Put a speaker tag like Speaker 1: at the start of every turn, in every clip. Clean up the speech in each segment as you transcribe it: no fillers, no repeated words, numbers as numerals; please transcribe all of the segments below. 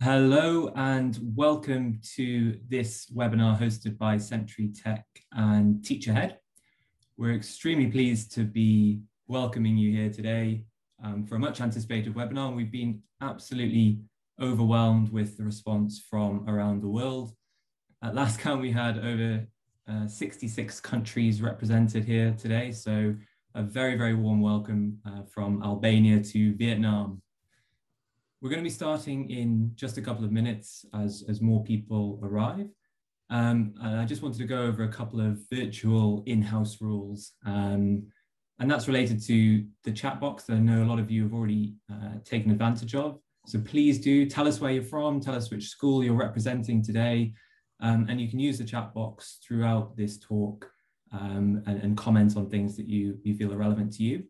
Speaker 1: Hello and welcome to this webinar hosted by Century Tech and TeacherHead. We're extremely pleased to be welcoming you here today for a much anticipated webinar. And we've been absolutely overwhelmed with the response from around the world. At last count, we had over 66 countries represented here today. So a very, very warm welcome from Albania to Vietnam. We're going to be starting in just a couple of minutes as more people arrive. And I just wanted to go over a couple of virtual in-house rules. And that's related to the chat box that I know a lot of you have already taken advantage of. So please do tell us where you're from, tell us which school you're representing today. And you can use the chat box throughout this talk and comment on things that you feel are relevant to you.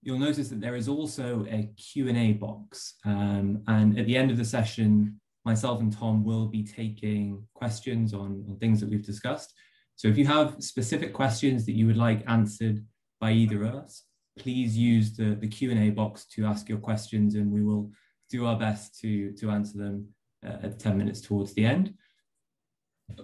Speaker 1: You'll notice that there is also a Q&A box. And at the end of the session, myself and Tom will be taking questions on things that we've discussed. So if you have specific questions that you would like answered by either of us, please use the Q&A box to ask your questions, and we will do our best to answer them at 10 minutes towards the end.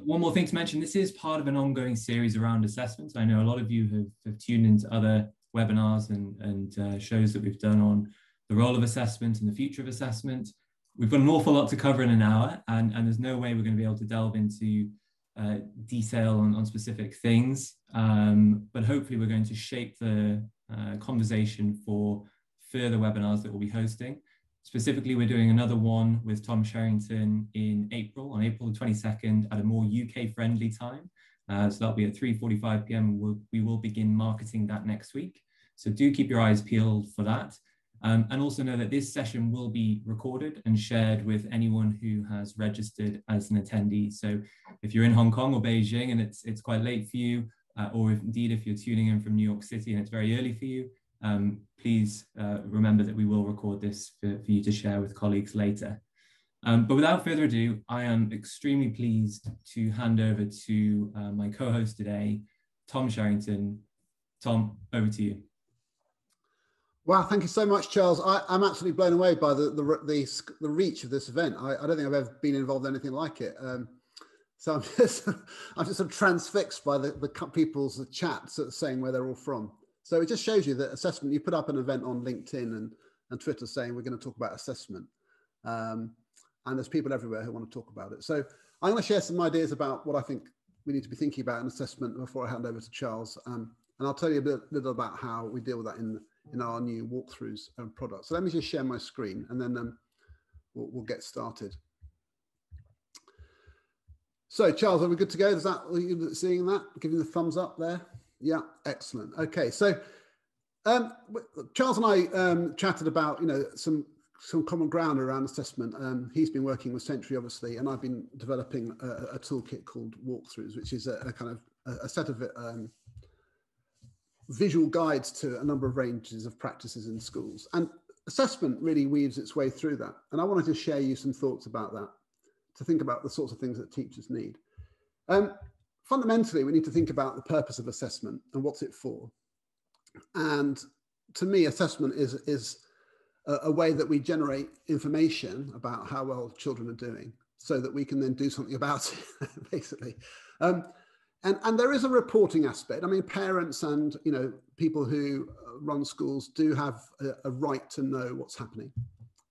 Speaker 1: One more thing to mention, this is part of an ongoing series around assessments. I know a lot of you have tuned into other webinars and shows that we've done on the role of assessment and the future of assessment. We've got an awful lot to cover in an hour, and there's no way we're going to be able to delve into detail on specific things, but hopefully we're going to shape the conversation for further webinars that we'll be hosting. Specifically, we're doing another one with Tom Sherrington in April, on April the 22nd, at a more UK-friendly time. So that'll be at 3:45 p.m. We will begin marketing that next week. So do keep your eyes peeled for that. And also know that this session will be recorded and shared with anyone who has registered as an attendee. So if you're in Hong Kong or Beijing and it's quite late for you, or if you're tuning in from New York City and it's very early for you, please remember that we will record this for you to share with colleagues later. But without further ado, I am extremely pleased to hand over to my co-host today, Tom Sherrington. Tom, over to you.
Speaker 2: Wow, thank you so much, Charles. I'm absolutely blown away by the reach of this event. I don't think I've ever been involved in anything like it. So I'm just sort of transfixed by the people's chats saying where they're all from. So it just shows you that assessment, you put up an event on LinkedIn and Twitter saying we're going to talk about assessment. And there's people everywhere who want to talk about it. So I'm going to share some ideas about what I think we need to be thinking about in assessment before I hand over to Charles. And I'll tell you a little about how we deal with that in our new walkthroughs and products. So let me just share my screen and then we'll get started. So Charles, are we good to go? Are you seeing that? Giving the thumbs up there? Yeah, excellent. Okay, so Charles and I chatted about some common ground around assessment. He's been working with Century, obviously, and I've been developing a toolkit called Walkthroughs, which is a kind of a set of visual guides to a number of ranges of practices in schools. And assessment really weaves its way through that. And I wanted to share you some thoughts about that, to think about the sorts of things that teachers need. Fundamentally, we need to think about the purpose of assessment and what's it for. And to me, assessment is a way that we generate information about how well children are doing so that we can then do something about it, basically. And there is a reporting aspect. I mean, parents and people who run schools do have a right to know what's happening.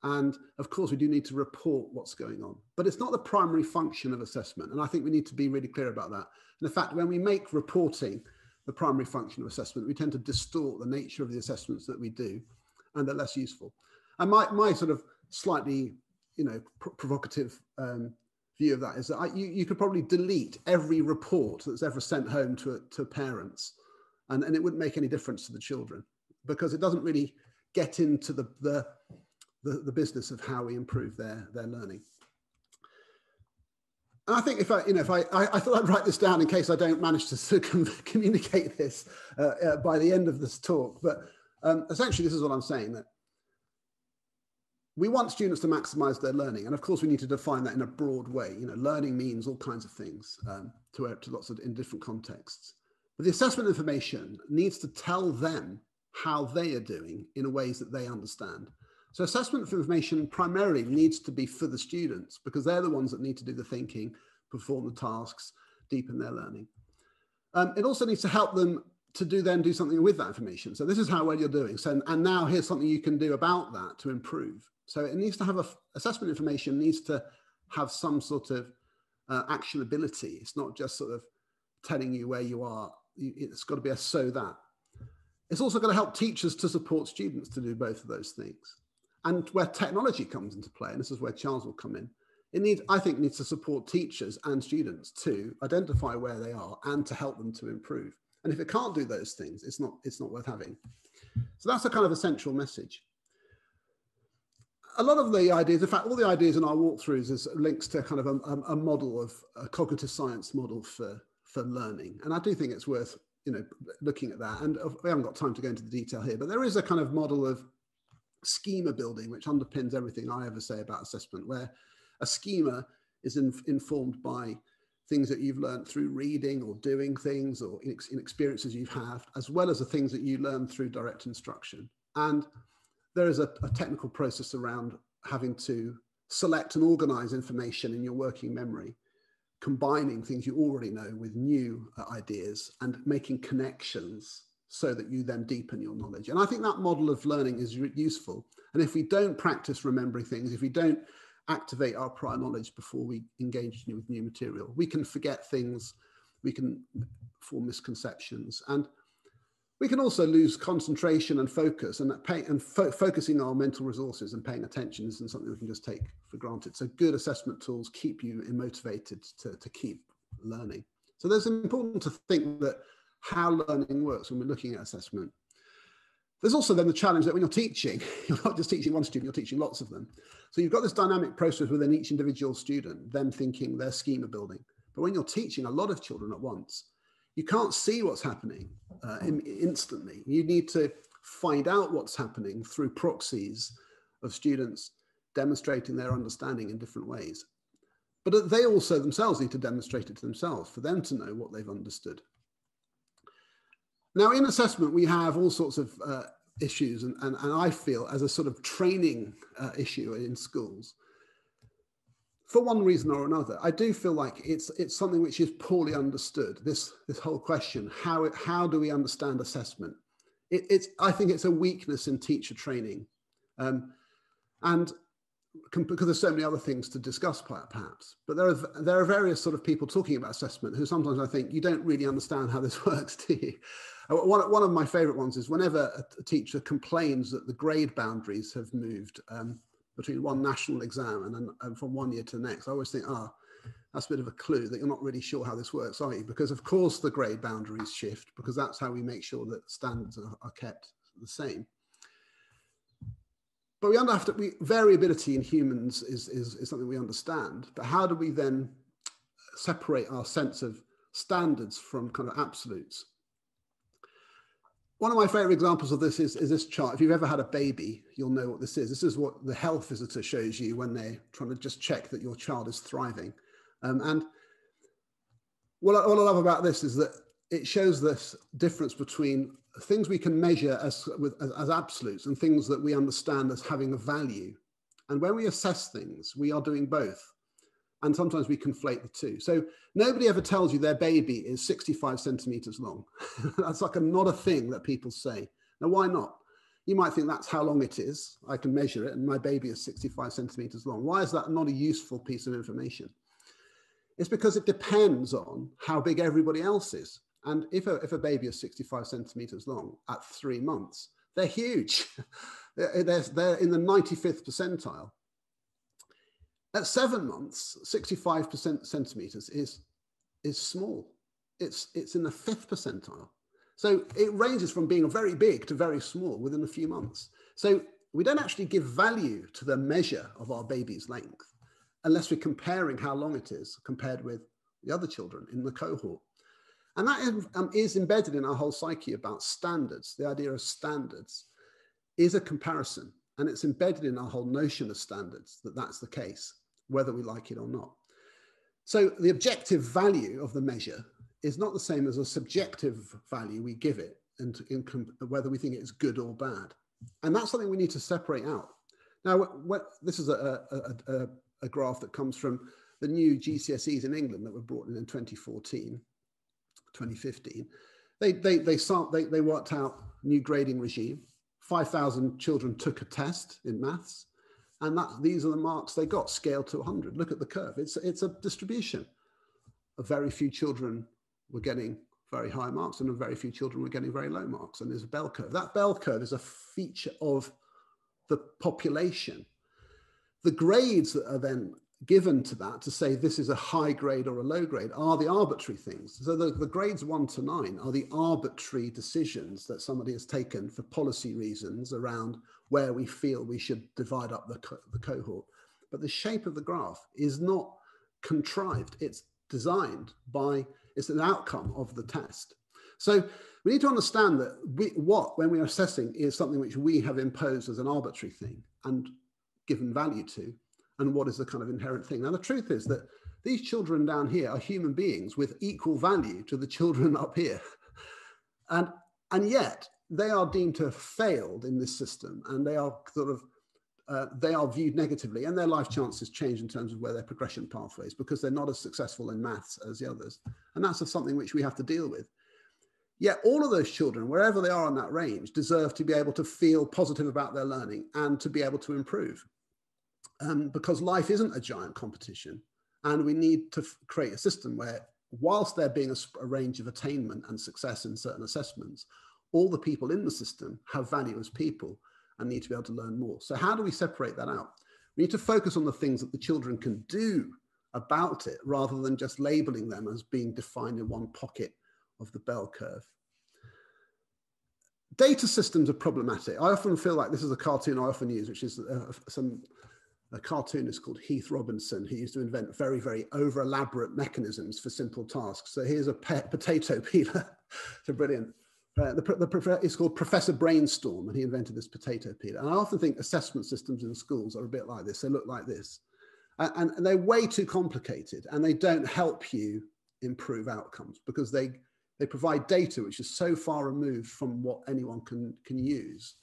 Speaker 2: And of course, we do need to report what's going on, but it's not the primary function of assessment. And I think we need to be really clear about that. And in fact, when we make reporting the primary function of assessment, we tend to distort the nature of the assessments that we do, and they're less useful. And my sort of slightly, provocative view of that is that you could probably delete every report that's ever sent home to parents, and it wouldn't make any difference to the children because it doesn't really get into the business of how we improve their learning. And I think if I thought I'd write this down in case I don't manage to communicate this by the end of this talk, but essentially this is what I'm saying, that we want students to maximize their learning. And of course we need to define that in a broad way. Learning means all kinds of things to lots of in different contexts. But the assessment information needs to tell them how they are doing in ways that they understand. So assessment for information primarily needs to be for the students because they're the ones that need to do the thinking, perform the tasks, deepen their learning. It also needs to help them to do something with that information. So this is how well you're doing. So, and now here's something you can do about that to improve. So it needs to have assessment information needs to have some sort of actionability. It's not just sort of telling you where you are. It's got to be a so that. It's also going to help teachers to support students to do both of those things. And where technology comes into play, and this is where Charles will come in, I think needs to support teachers and students to identify where they are and to help them to improve. And if it can't do those things, it's not worth having. So that's a kind of essential message. A lot of the ideas, in fact, all the ideas in our walkthroughs is links to kind of a model of a cognitive science model for learning. And I do think it's worth, looking at that. And we haven't got time to go into the detail here, but there is a kind of model of schema building, which underpins everything I ever say about assessment, where a schema is informed by things that you've learned through reading or doing things or in experiences you've had, as well as the things that you learn through direct instruction. And there is a technical process around having to select and organize information in your working memory, combining things you already know with new ideas and making connections so that you then deepen your knowledge. And I think that model of learning is useful. And if we don't practice remembering things, if we don't activate our prior knowledge before we engage with new material, we can forget things, we can form misconceptions, and we can also lose concentration and focus, and focusing our mental resources and paying attention isn't something we can just take for granted. So good assessment tools keep you motivated to keep learning. So there's important to think that how learning works when we're looking at assessment. There's also then the challenge that when you're teaching, you're not just teaching one student, you're teaching lots of them. So you've got this dynamic process within each individual student, them thinking their schema building. But when you're teaching a lot of children at once, you can't see what's happening instantly. You need to find out what's happening through proxies of students demonstrating their understanding in different ways. But they also themselves need to demonstrate it to themselves for them to know what they've understood. Now, in assessment, we have all sorts of issues, and I feel as a sort of training issue in schools, for one reason or another, I do feel like it's something which is poorly understood. This whole question, how do we understand assessment? I think it's a weakness in teacher training, and because there's so many other things to discuss, perhaps. But there are various sort of people talking about assessment who sometimes I think you don't really understand how this works, do you? One of my favorite ones is whenever a teacher complains that the grade boundaries have moved between one national exam and from one year to the next, I always think, that's a bit of a clue that you're not really sure how this works, are you? Because of course the grade boundaries shift, because that's how we make sure that standards are kept the same. But variability in humans is something we understand, but how do we then separate our sense of standards from kind of absolutes? One of my favorite examples of this is this chart. If you've ever had a baby, you'll know what this is. This is what the health visitor shows you when they're trying to just check that your child is thriving. And what I love about this is that it shows this difference between things we can measure as absolutes and things that we understand as having a value. And when we assess things, we are doing both. And sometimes we conflate the two. So nobody ever tells you their baby is 65 centimeters long. That's like not a thing that people say. Now, why not? You might think that's how long it is. I can measure it and my baby is 65 centimeters long. Why is that not a useful piece of information? It's because it depends on how big everybody else is. And if a baby is 65 centimeters long at 3 months, they're huge. They're in the 95th percentile. At 7 months, 65 centimeters is small. It's in the 5th percentile. So it ranges from being very big to very small within a few months. So we don't actually give value to the measure of our baby's length unless we're comparing how long it is compared with the other children in the cohort. And that is embedded in our whole psyche about standards. The idea of standards is a comparison, and it's embedded in our whole notion of standards that that's the case, whether we like it or not. So the objective value of the measure is not the same as a subjective value we give it, and whether we think it's good or bad. And that's something we need to separate out. Now, this is a graph that comes from the new GCSEs in England that were brought in 2014, 2015. They worked out new grading regime. 5,000 children took a test in maths, and these are the marks they got, scaled to 100. Look at the curve. It's a distribution. A very few children were getting very high marks, and a very few children were getting very low marks. And there's a bell curve. That bell curve is a feature of the population. The grades that are then given to that to say this is a high grade or a low grade are the arbitrary things. So the grades 1 to 9 are the arbitrary decisions that somebody has taken for policy reasons around where we feel we should divide up the cohort. But the shape of the graph is not contrived. It's designed by, it's an outcome of the test. So we need to understand that when we are assessing is something which we have imposed as an arbitrary thing and given value to, and what is the kind of inherent thing. Now, the truth is that these children down here are human beings with equal value to the children up here. And yet they are deemed to have failed in this system, and they are sort of, they are viewed negatively, and their life chances change in terms of where their progression pathways, because they're not as successful in maths as the others. And that's something which we have to deal with. Yet all of those children, wherever they are on that range, deserve to be able to feel positive about their learning and to be able to improve. Because life isn't a giant competition, and we need to create a system where, whilst there being a range of attainment and success in certain assessments, all the people in the system have value as people and need to be able to learn more. So how do we separate that out? We need to focus on the things that the children can do about it, rather than just labeling them as being defined in one pocket of the bell curve. Data systems are problematic. I often feel like this is a cartoon I often use, which is a cartoonist called Heath Robinson, who used to invent very, very over elaborate mechanisms for simple tasks. So here's a potato peeler. So brilliant. It's called Professor Brainstorm, and he invented this potato peeler. And I often think assessment systems in schools are a bit like this. They look like this. And they're way too complicated, and they don't help you improve outcomes, because they provide data which is so far removed from what anyone can use.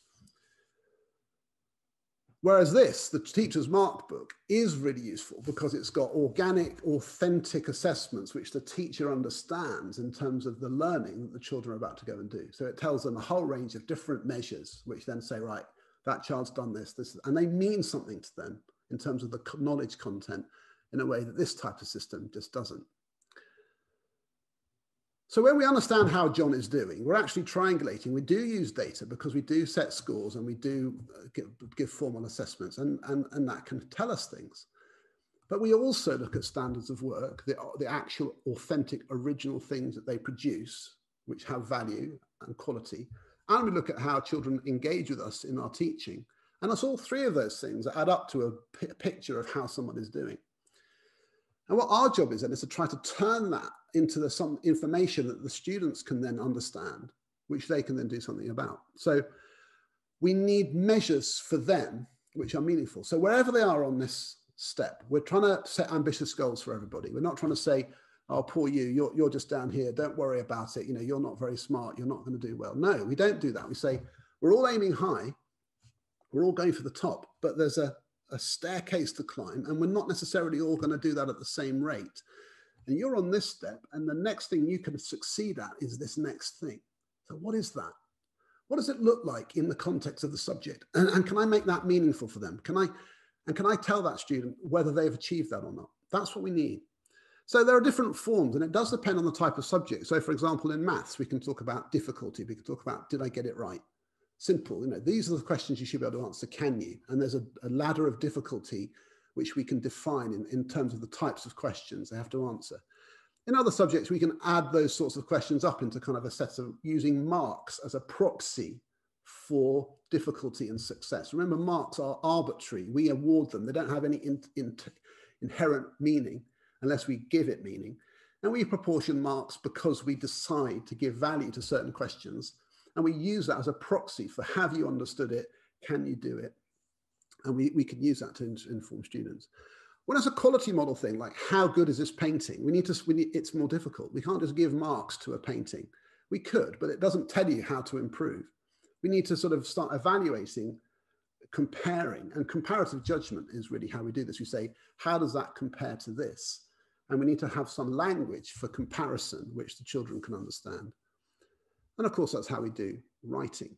Speaker 2: Whereas the teacher's mark book, is really useful because it's got organic, authentic assessments which the teacher understands in terms of the learning that the children are about to go and do. So it tells them a whole range of different measures, which then say, right, that child's done this, and they mean something to them in terms of the knowledge content in a way that this type of system just doesn't. So when we understand how John is doing, we're actually triangulating. We do use data because we do set scores, and we do give formal assessments, and that can tell us things. But we also look at standards of work, the actual authentic original things that they produce, which have value and quality. And we look at how children engage with us in our teaching. And it's all three of those things that add up to a picture of how someone is doing. And what our job is then is to try to turn that into some information that the students can then understand, which they can then do something about. So we need measures for them which are meaningful. So wherever they are on this step, we're trying to set ambitious goals for everybody. We're not trying to say, oh, poor you, you're just down here, don't worry about it, you're not very smart, you're not going to do well. No, we don't do that. We say, we're all aiming high, we're all going for the top, but there's a staircase to climb, and we're not necessarily all going to do that at the same rate. And you're on this step, and the next thing you can succeed at is this next thing. So what is that? What does it look like in the context of the subject? And can I make that meaningful for them? Can I tell that student whether they've achieved that or not? That's what we need. So there are different forms, and it does depend on the type of subject. So for example, in maths, we can talk about difficulty. We can talk about, did I get it right? Simple, these are the questions you should be able to answer, can you? And there's a ladder of difficulty which we can define in terms of the types of questions they have to answer. In other subjects, we can add those sorts of questions up into kind of a set of using marks as a proxy for difficulty and success. Remember, marks are arbitrary. We award them. They don't have any inherent meaning unless we give it meaning. And we proportion marks because we decide to give value to certain questions. And we use that as a proxy for, have you understood it? Can you do it? And we can use that to inform students. When it's a quality model thing, like how good is this painting? It's more difficult. We can't just give marks to a painting. We could, but it doesn't tell you how to improve. We need to sort of start evaluating, comparing, and comparative judgment is really how we do this. We say, how does that compare to this? And we need to have some language for comparison, which the children can understand. And of course, that's how we do writing.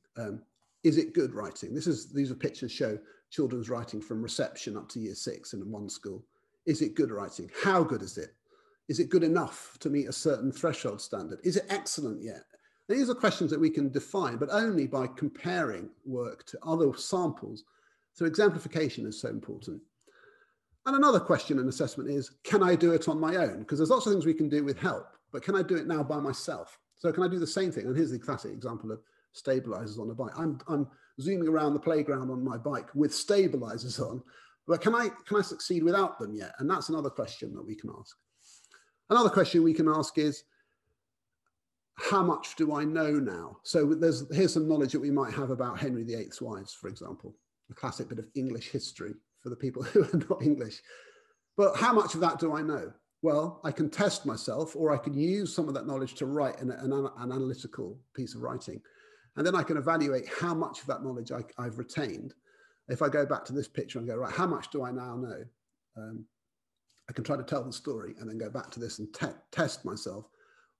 Speaker 2: Is it good writing? These are pictures show children's writing from reception up to year 6 in one school. Is it good writing? How good is it? Is it good enough to meet a certain threshold standard? Is it excellent yet? These are questions that we can define, but only by comparing work to other samples. So exemplification is so important. And another question in assessment is, can I do it on my own? Because there's lots of things we can do with help, but can I do it now by myself? So can I do the same thing? And here's the classic example of stabilizers on a bike. I'm zooming around the playground on my bike with stabilizers on, but can I succeed without them yet? And that's another question that we can ask. Another question we can ask is, how much do I know now? So here's some knowledge that we might have about Henry VIII's wives, for example, a classic bit of English history for the people who are not English. But how much of that do I know? Well, I can test myself, or I can use some of that knowledge to write an analytical piece of writing. And then I can evaluate how much of that knowledge I've retained. If I go back to this picture and go, right, how much do I now know? I can try to tell the story and then go back to this and test myself.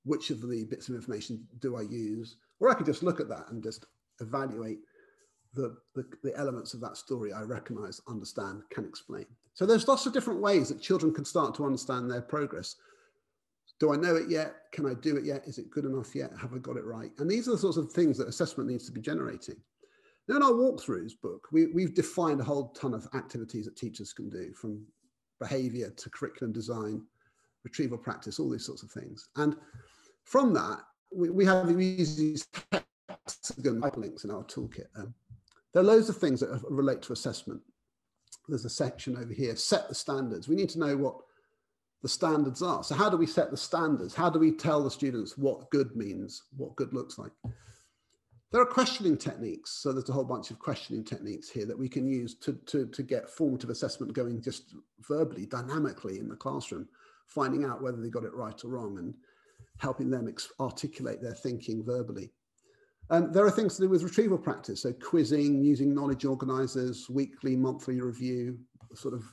Speaker 2: Which of the bits of information do I use? Or I could just look at that and just evaluate the elements of that story I recognize, understand, can explain. So there's lots of different ways that children can start to understand their progress. Do I know it yet? Can I do it yet? Is it good enough yet? Have I got it right? And these are the sorts of things that assessment needs to be generating. Now in our walkthroughs book, we've defined a whole ton of activities that teachers can do, from behavior to curriculum design, retrieval practice, all these sorts of things. And from that, we use these hyperlinks in our toolkit. There are loads of things that relate to assessment. There's a section over here, set the standards. We need to know what the standards are. So how do we set the standards? How do we tell the students what good means, what good looks like? There are questioning techniques. So there's a whole bunch of questioning techniques here that we can use to get formative assessment going just verbally, dynamically in the classroom, finding out whether they got it right or wrong and helping them articulate their thinking verbally. There are things to do with retrieval practice, so quizzing, using knowledge organizers, weekly, monthly review, sort of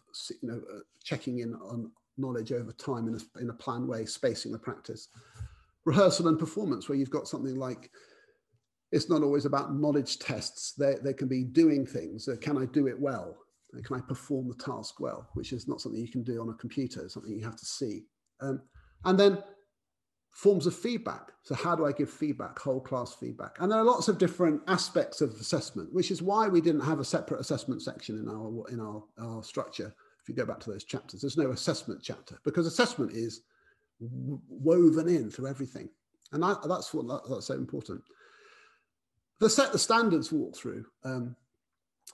Speaker 2: checking in on knowledge over time in a planned way, spacing the practice. Rehearsal and performance, where you've got something like, it's not always about knowledge tests. They can be doing things. Can I do it well? Can I perform the task well? Which is not something you can do on a computer, it's something you have to see. And then forms of feedback. So how do I give feedback, whole class feedback? And there are lots of different aspects of assessment, which is why we didn't have a separate assessment section in our structure. If you go back to those chapters, there's no assessment chapter, because assessment is woven in through everything. And that's so important. The set the standards walkthrough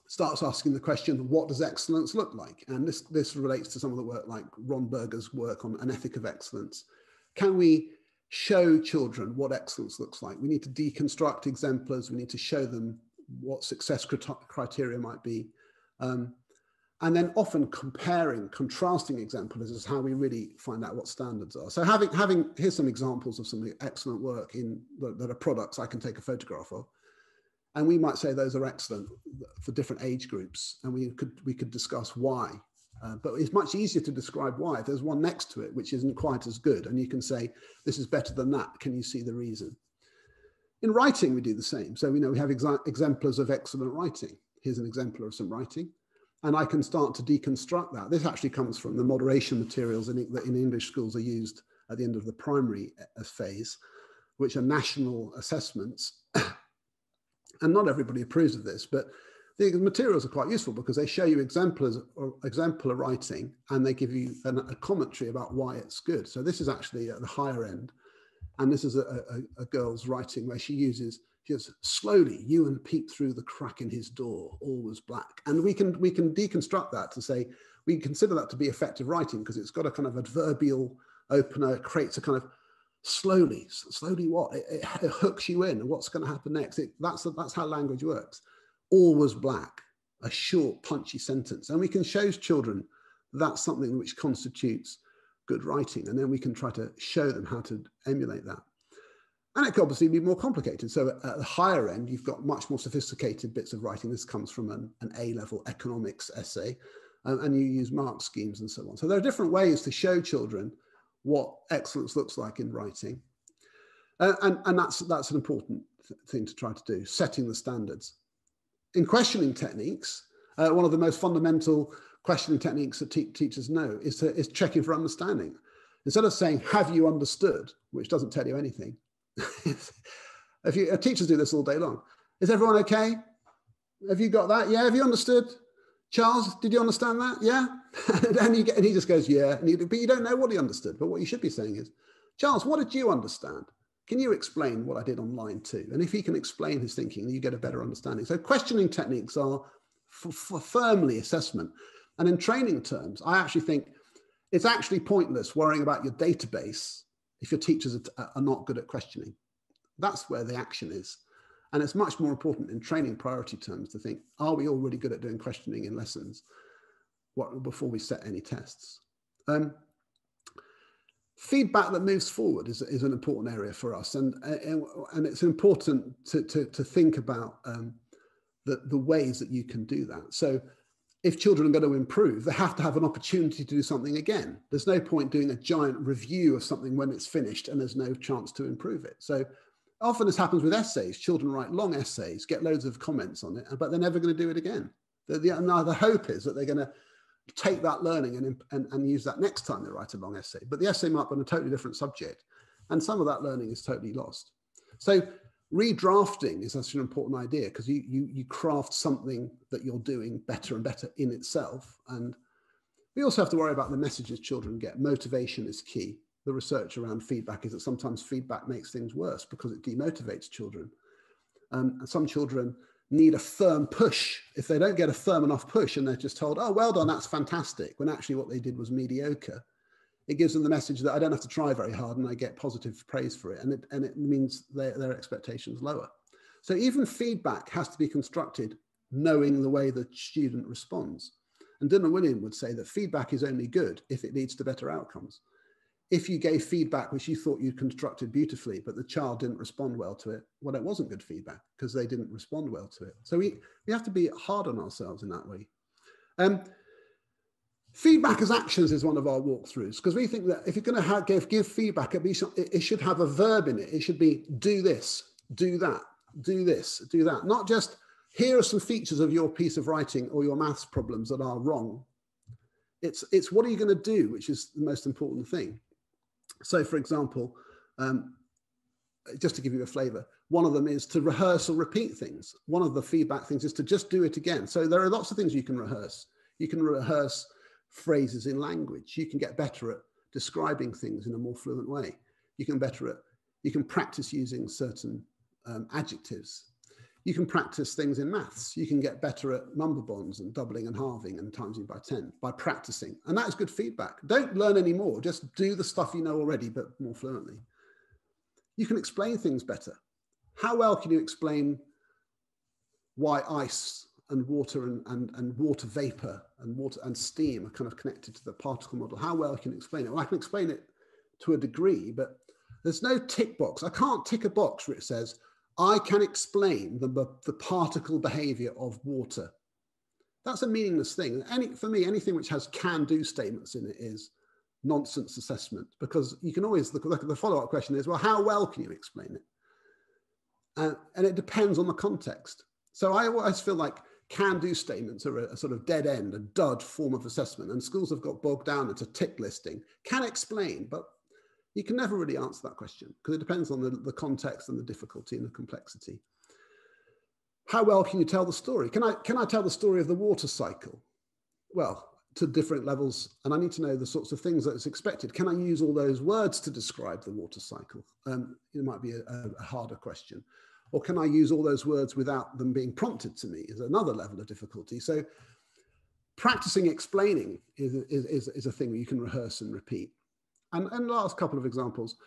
Speaker 2: starts asking the question, what does excellence look like? And this relates to some of the work like Ron Berger's work on an ethic of excellence. Can we show children what excellence looks like? We need to deconstruct exemplars. We need to show them what success criteria might be. And then often contrasting exemplars is how we really find out what standards are. So here's some examples of some excellent work that are products I can take a photograph of. And we might say those are excellent for different age groups. And we could discuss why. But it's much easier to describe why if there's one next to it which isn't quite as good, and you can say this is better than that. Can you see the reason? In writing, we do the same. So we have exemplars of excellent writing. Here's an exemplar of some writing, and I can start to deconstruct that. This actually comes from the moderation materials that in English schools are used at the end of the primary phase, which are national assessments. And not everybody approves of this, but the materials are quite useful because they show you exemplar writing, and they give you a commentary about why it's good. So this is actually at the higher end. And this is a girl's writing where she goes, slowly, Ewan peeped through the crack in his door, all was black. And we can deconstruct that to say, we consider that to be effective writing because it's got a kind of adverbial opener, creates a kind of slowly what? It hooks you in. What's going to happen next? That's how language works. All was black, a short, punchy sentence. And we can show children that's something which constitutes good writing. And then we can try to show them how to emulate that. And it could obviously be more complicated. So at the higher end, you've got much more sophisticated bits of writing. This comes from an A-level economics essay, and you use mark schemes and so on. So there are different ways to show children what excellence looks like in writing. And that's an important thing to try to do, setting the standards. In questioning techniques, one of the most fundamental questioning techniques that teachers know is checking for understanding. Instead of saying, have you understood, which doesn't tell you anything, teachers do this all day long. Is everyone okay? Have you got that? Yeah, have you understood? Charles, did you understand that? Yeah. and he just goes, yeah. But you don't know what he understood. But what you should be saying is, Charles, what did you understand? Can you explain what I did on line 2? And if he can explain his thinking, you get a better understanding. So questioning techniques are firmly assessment. And in training terms, I actually think it's actually pointless worrying about your database if your teachers are not good at questioning. That's where the action is. And it's much more important in training priority terms to think, are we all really good at doing questioning in lessons before we set any tests? Feedback that moves forward is an important area for us. And it's important to think about the ways that you can do that. So if children are going to improve, they have to have an opportunity to do something again. There's no point doing a giant review of something when it's finished and there's no chance to improve it. So often this happens with essays. Children write long essays, get loads of comments on it, but they're never going to do it again. The hope is that they're going to take that learning and use that next time they write a long essay. But the essay might be on a totally different subject. And some of that learning is totally lost. So redrafting is such an important idea because you craft something that you're doing better and better in itself. And we also have to worry about the messages children get. Motivation is key. The research around feedback is that sometimes feedback makes things worse because it demotivates children. And some children need a firm push. If they don't get a firm enough push and they're just told, oh, well done, that's fantastic, when actually what they did was mediocre, it gives them the message that I don't have to try very hard and I get positive praise for it. And it means their expectations lower. So even feedback has to be constructed knowing the way the student responds. And Dylan William would say that feedback is only good if it leads to better outcomes. If you gave feedback which you thought you'd constructed beautifully, but the child didn't respond well to it, well, it wasn't good feedback because they didn't respond well to it. So we have to be hard on ourselves in that way. Feedback as actions is one of our walkthroughs because we think that if you're going to give feedback, it should have a verb in it. It should be do this, do that, do this, do that. Not just here are some features of your piece of writing or your maths problems that are wrong. It's what are you going to do, which is the most important thing. So, for example, just to give you a flavor, one of them is to rehearse or repeat things. One of the feedback things is to just do it again. So there are lots of things you can rehearse. You can rehearse phrases in language. You can get better at describing things in a more fluent way. You can practice using certain adjectives. You can practice things in maths. You can get better at number bonds and doubling and halving and timesing by 10 by practicing. And that is good feedback. Don't learn any more. Just do the stuff you know already, but more fluently. You can explain things better. How well can you explain why ice and water and water vapor and water and steam are kind of connected to the particle model? How well can you explain it? Well, I can explain it to a degree, but there's no tick box. I can't tick a box where it says, I can explain the particle behavior of water. That's a meaningless thing. For me, anything which has can-do statements in it is nonsense assessment because you can always look at the follow-up question is, well, how well can you explain it? And it depends on the context. So I always feel like can-do statements are a sort of dead end, a dud form of assessment, and schools have got bogged down into tick listing. Can explain, but you can never really answer that question because it depends on the context and the difficulty and the complexity. How well can you tell the story? Can I tell the story of the water cycle? Well, to different levels, and I need to know the sorts of things that is expected. Can I use all those words to describe the water cycle? It might be a harder question. Or can I use all those words without them being prompted to me is another level of difficulty. So practicing explaining is a thing that you can rehearse and repeat. And last couple of examples,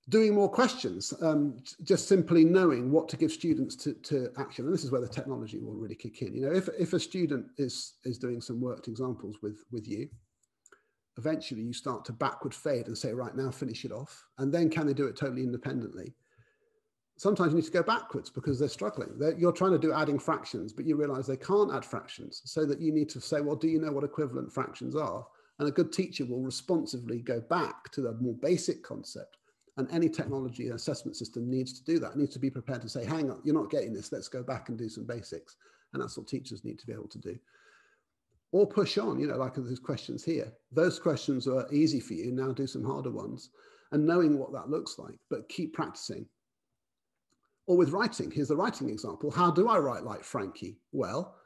Speaker 2: doing more questions, just simply knowing what to give students to action. And this is where the technology will really kick in. You know, if a student is doing some worked examples with you, eventually you start to backward fade and say, right, now finish it off. And then can they do it totally independently? sometimes you need to go backwards because they're struggling. You're trying to do adding fractions, but you realize they can't add fractions. So that you need to say, well, do you know what equivalent fractions are? And a good teacher will responsively go back to the more basic concept. And any technology assessment system needs to do that. It needs to be prepared to say, hang on, you're not getting this. Let's go back and do some basics. And that's what teachers need to be able to do. Or push on, you know, like those questions here. Those questions are easy for you. Now do some harder ones. And knowing what that looks like, but keep practicing. Or with writing, here's the writing example. How do I write like Frankie? Well,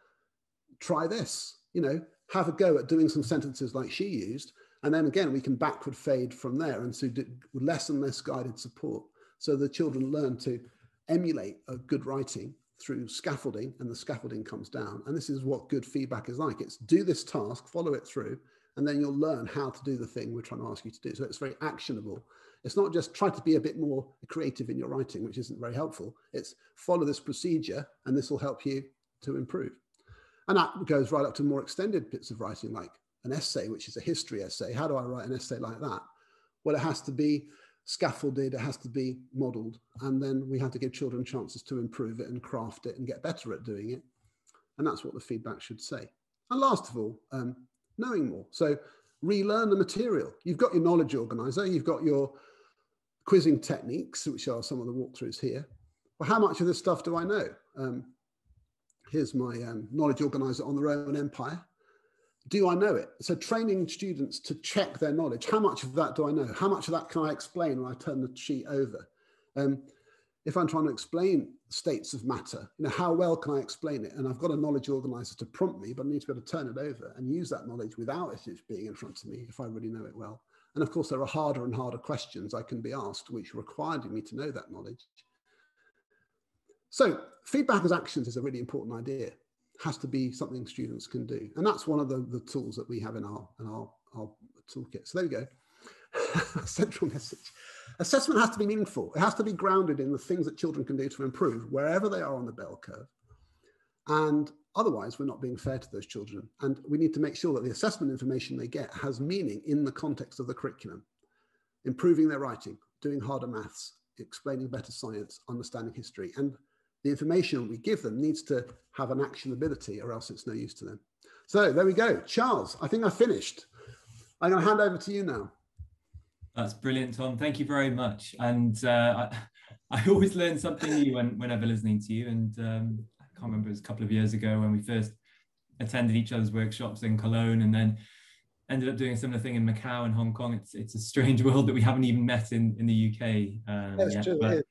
Speaker 2: try this, you know, have a go at doing some sentences like she used. And then again, we can backward fade from there and so do less and less guided support. So the children learn to emulate a good writing through scaffolding, and the scaffolding comes down. And this is what good feedback is like. It's do this task, follow it through, and then you'll learn how to do the thing we're trying to ask you to do. So it's very actionable. It's not just try to be a bit more creative in your writing, which isn't very helpful. It's follow this procedure and this will help you to improve. And that goes right up to more extended bits of writing, like an essay, which is a history essay. How do I write an essay like that? Well, it has to be scaffolded, it has to be modeled. And then we have to give children chances to improve it and craft it and get better at doing it. And that's what the feedback should say. And last of all, knowing more. So relearn the material. You've got your knowledge organizer, you've got your quizzing techniques, which are some of the walkthroughs here. Well, how much of this stuff do I know? Here's my knowledge organizer on the Roman Empire. Do I know it? So training students to check their knowledge. How much of that do I know? How much of that can I explain when I turn the sheet over? If I'm trying to explain states of matter, you know, how well can I explain it? And I've got a knowledge organizer to prompt me, but I need to be able to turn it over and use that knowledge without it being in front of me if I really know it well. And of course, there are harder and harder questions I can be asked, which require me to know that knowledge. So feedback as actions is a really important idea. It has to be something students can do. And that's one of the tools that we have in our toolkit. So there we go. Central message. Assessment has to be meaningful. It has to be grounded in the things that children can do to improve wherever they are on the bell curve. And otherwise, we're not being fair to those children. And we need to make sure that the assessment information they get has meaning in the context of the curriculum. Improving their writing, doing harder maths, explaining better science, understanding history. And the information we give them needs to have an actionability or else it's no use to them. So there we go. Charles, I think I finished. I'm going to hand over to you now.
Speaker 1: That's brilliant, Tom. Thank you very much. And I always learn something new whenever listening to you. And I can't remember, it was a couple of years ago when we first attended each other's workshops in Cologne and then ended up doing a similar thing in Macau and Hong Kong. It's a strange world that we haven't even met in the UK.
Speaker 2: That's true. But,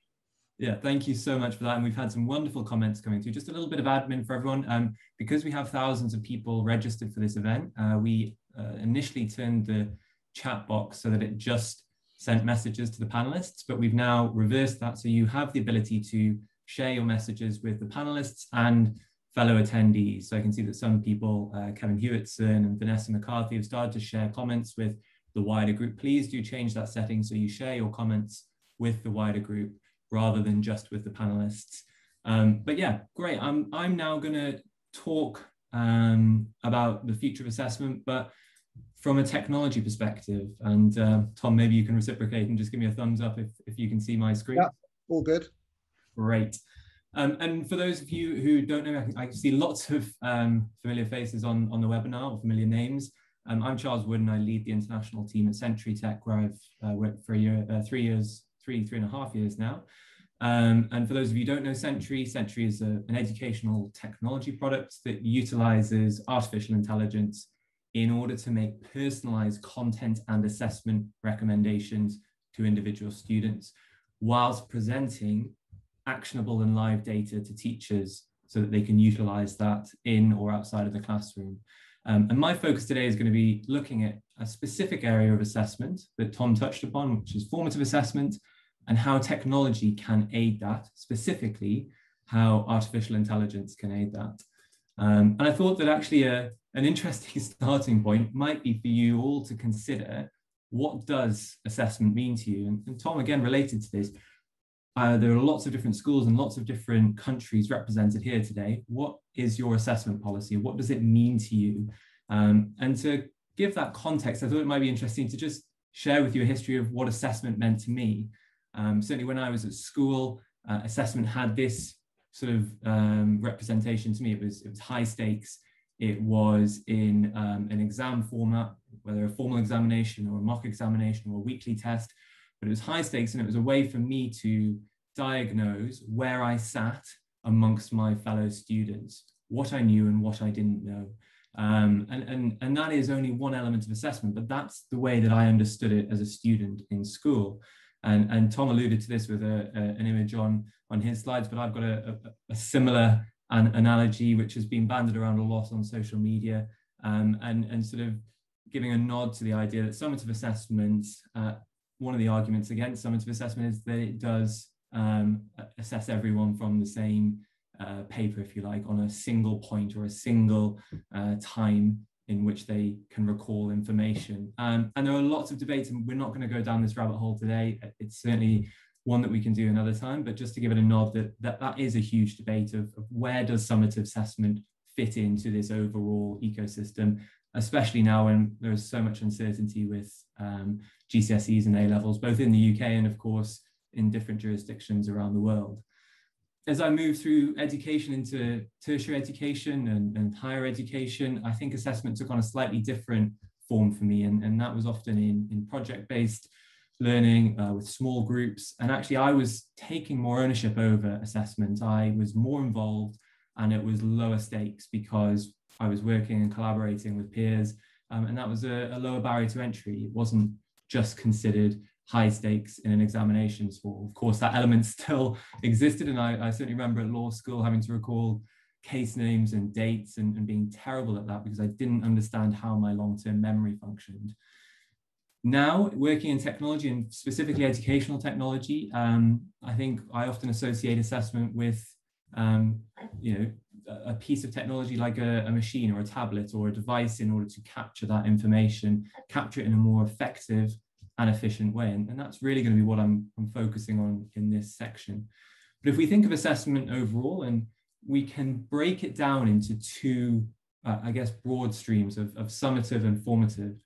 Speaker 1: yeah, thank you so much for that. And we've had some wonderful comments coming through. Just a little bit of admin for everyone. Because we have thousands of people registered for this event, we initially turned the chat box so that it just sent messages to the panelists, but we've now reversed that. So you have the ability to share your messages with the panelists and fellow attendees. So I can see that some people, Kevin Hewitson and Vanessa McCarthy, have started to share comments with the wider group. Please do change that setting so you share your comments with the wider group rather than just with the panelists. But yeah, great. I'm now going to talk about the future of assessment, but from a technology perspective. And Tom, maybe you can reciprocate and just give me a thumbs up if you can see my screen.
Speaker 2: Yeah, all good.
Speaker 1: Great. And for those of you who don't know, I see lots of familiar faces on the webinar, or familiar names. I'm Charles Wood, and I lead the international team at Century Tech, where I've worked for three and a half years now. And for those of you who don't know Century is an educational technology product that utilizes artificial intelligence in order to make personalized content and assessment recommendations to individual students, whilst presenting actionable and live data to teachers so that they can utilize that in or outside of the classroom. And my focus today is going to be looking at a specific area of assessment that Tom touched upon, which is formative assessment, and how technology can aid that, specifically how artificial intelligence can aid that. And I thought that actually an interesting starting point might be for you all to consider, what does assessment mean to you? And Tom, again, related to this, there are lots of different schools and lots of different countries represented here today. What is your assessment policy? What does it mean to you? And to give that context, I thought it might be interesting to just share with you a history of what assessment meant to me. Certainly when I was at school, assessment had this sort of representation to me. It was high stakes. It was in an exam format, whether a formal examination or a mock examination or a weekly test, but it was high stakes, and it was a way for me to diagnose where I sat amongst my fellow students, what I knew and what I didn't know. And that is only one element of assessment, but that's the way that I understood it as a student in school. And Tom alluded to this with an image on his slides, but I've got a similar analogy which has been banded around a lot on social media, and sort of giving a nod to the idea that summative assessment, one of the arguments against summative assessment is that it does assess everyone from the same paper, if you like, on a single point or a single time in which they can recall information. And there are lots of debates, and we're not going to go down this rabbit hole today. It's certainly one that we can do another time, but just to give it a nod that is a huge debate of where does summative assessment fit into this overall ecosystem, especially now when there is so much uncertainty with GCSEs and A-levels, both in the UK and of course in different jurisdictions around the world. As I move through education into tertiary education and higher education, I think assessment took on a slightly different form for me, and that was often in project-based learning with small groups. And actually I was taking more ownership over assessment. I was more involved, and it was lower stakes because I was working and collaborating with peers, and that was a lower barrier to entry. It wasn't just considered high stakes in an examinations hall. Of course, that element still existed, and I certainly remember at law school having to recall case names and dates and being terrible at that because I didn't understand how my long-term memory functioned. Now, working in technology and specifically educational technology, I think I often associate assessment with a piece of technology like a machine or a tablet or a device in order to capture that information, capture it in a more effective and efficient way. And that's really going to be what I'm focusing on in this section. But if we think of assessment overall, and we can break it down into two, I guess, broad streams of summative and formative.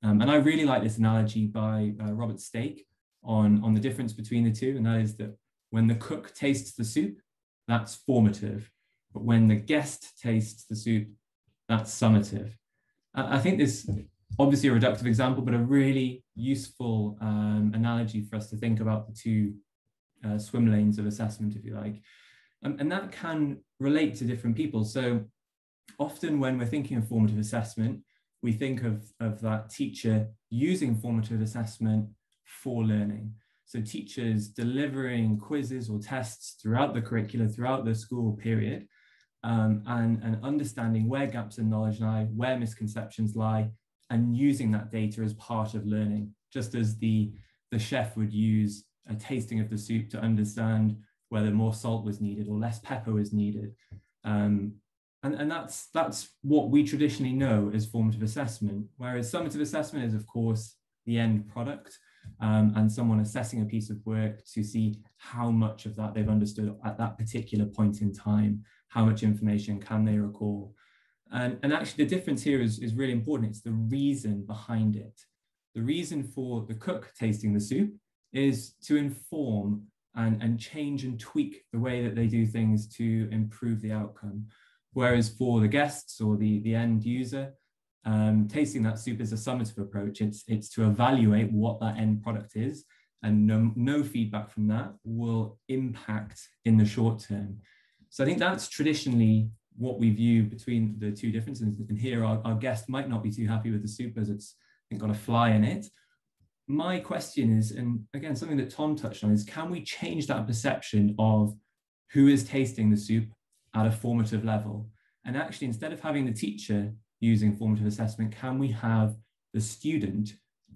Speaker 1: And I really like this analogy by Robert Stake on the difference between the two. And that is that when the cook tastes the soup, that's formative. But when the guest tastes the soup, that's summative. I think this, obviously a reductive example, but a really useful analogy for us to think about the two swim lanes of assessment, if you like. And that can relate to different people. So often when we're thinking of formative assessment, we think of that teacher using formative assessment for learning. So teachers delivering quizzes or tests throughout the curricula, throughout the school period, and understanding where gaps in knowledge lie, where misconceptions lie, and using that data as part of learning, just as the chef would use a tasting of the soup to understand whether more salt was needed or less pepper was needed. And that's what we traditionally know as formative assessment, whereas summative assessment is, of course, the end product, and someone assessing a piece of work to see how much of that they've understood at that particular point in time, how much information can they recall. And actually the difference here is really important. It's the reason behind it. The reason for the cook tasting the soup is to inform and change and tweak the way that they do things to improve the outcome. Whereas for the guests or the end user, tasting that soup is a summative approach. It's to evaluate what that end product is, and no feedback from that will impact in the short term. So I think that's traditionally what we view between the two differences. And here our guest might not be too happy with the soup as it's got a fly in it. My question is, and again, something that Tom touched on, is can we change that perception of who is tasting the soup at a formative level? And actually, instead of having the teacher using formative assessment, can we have the student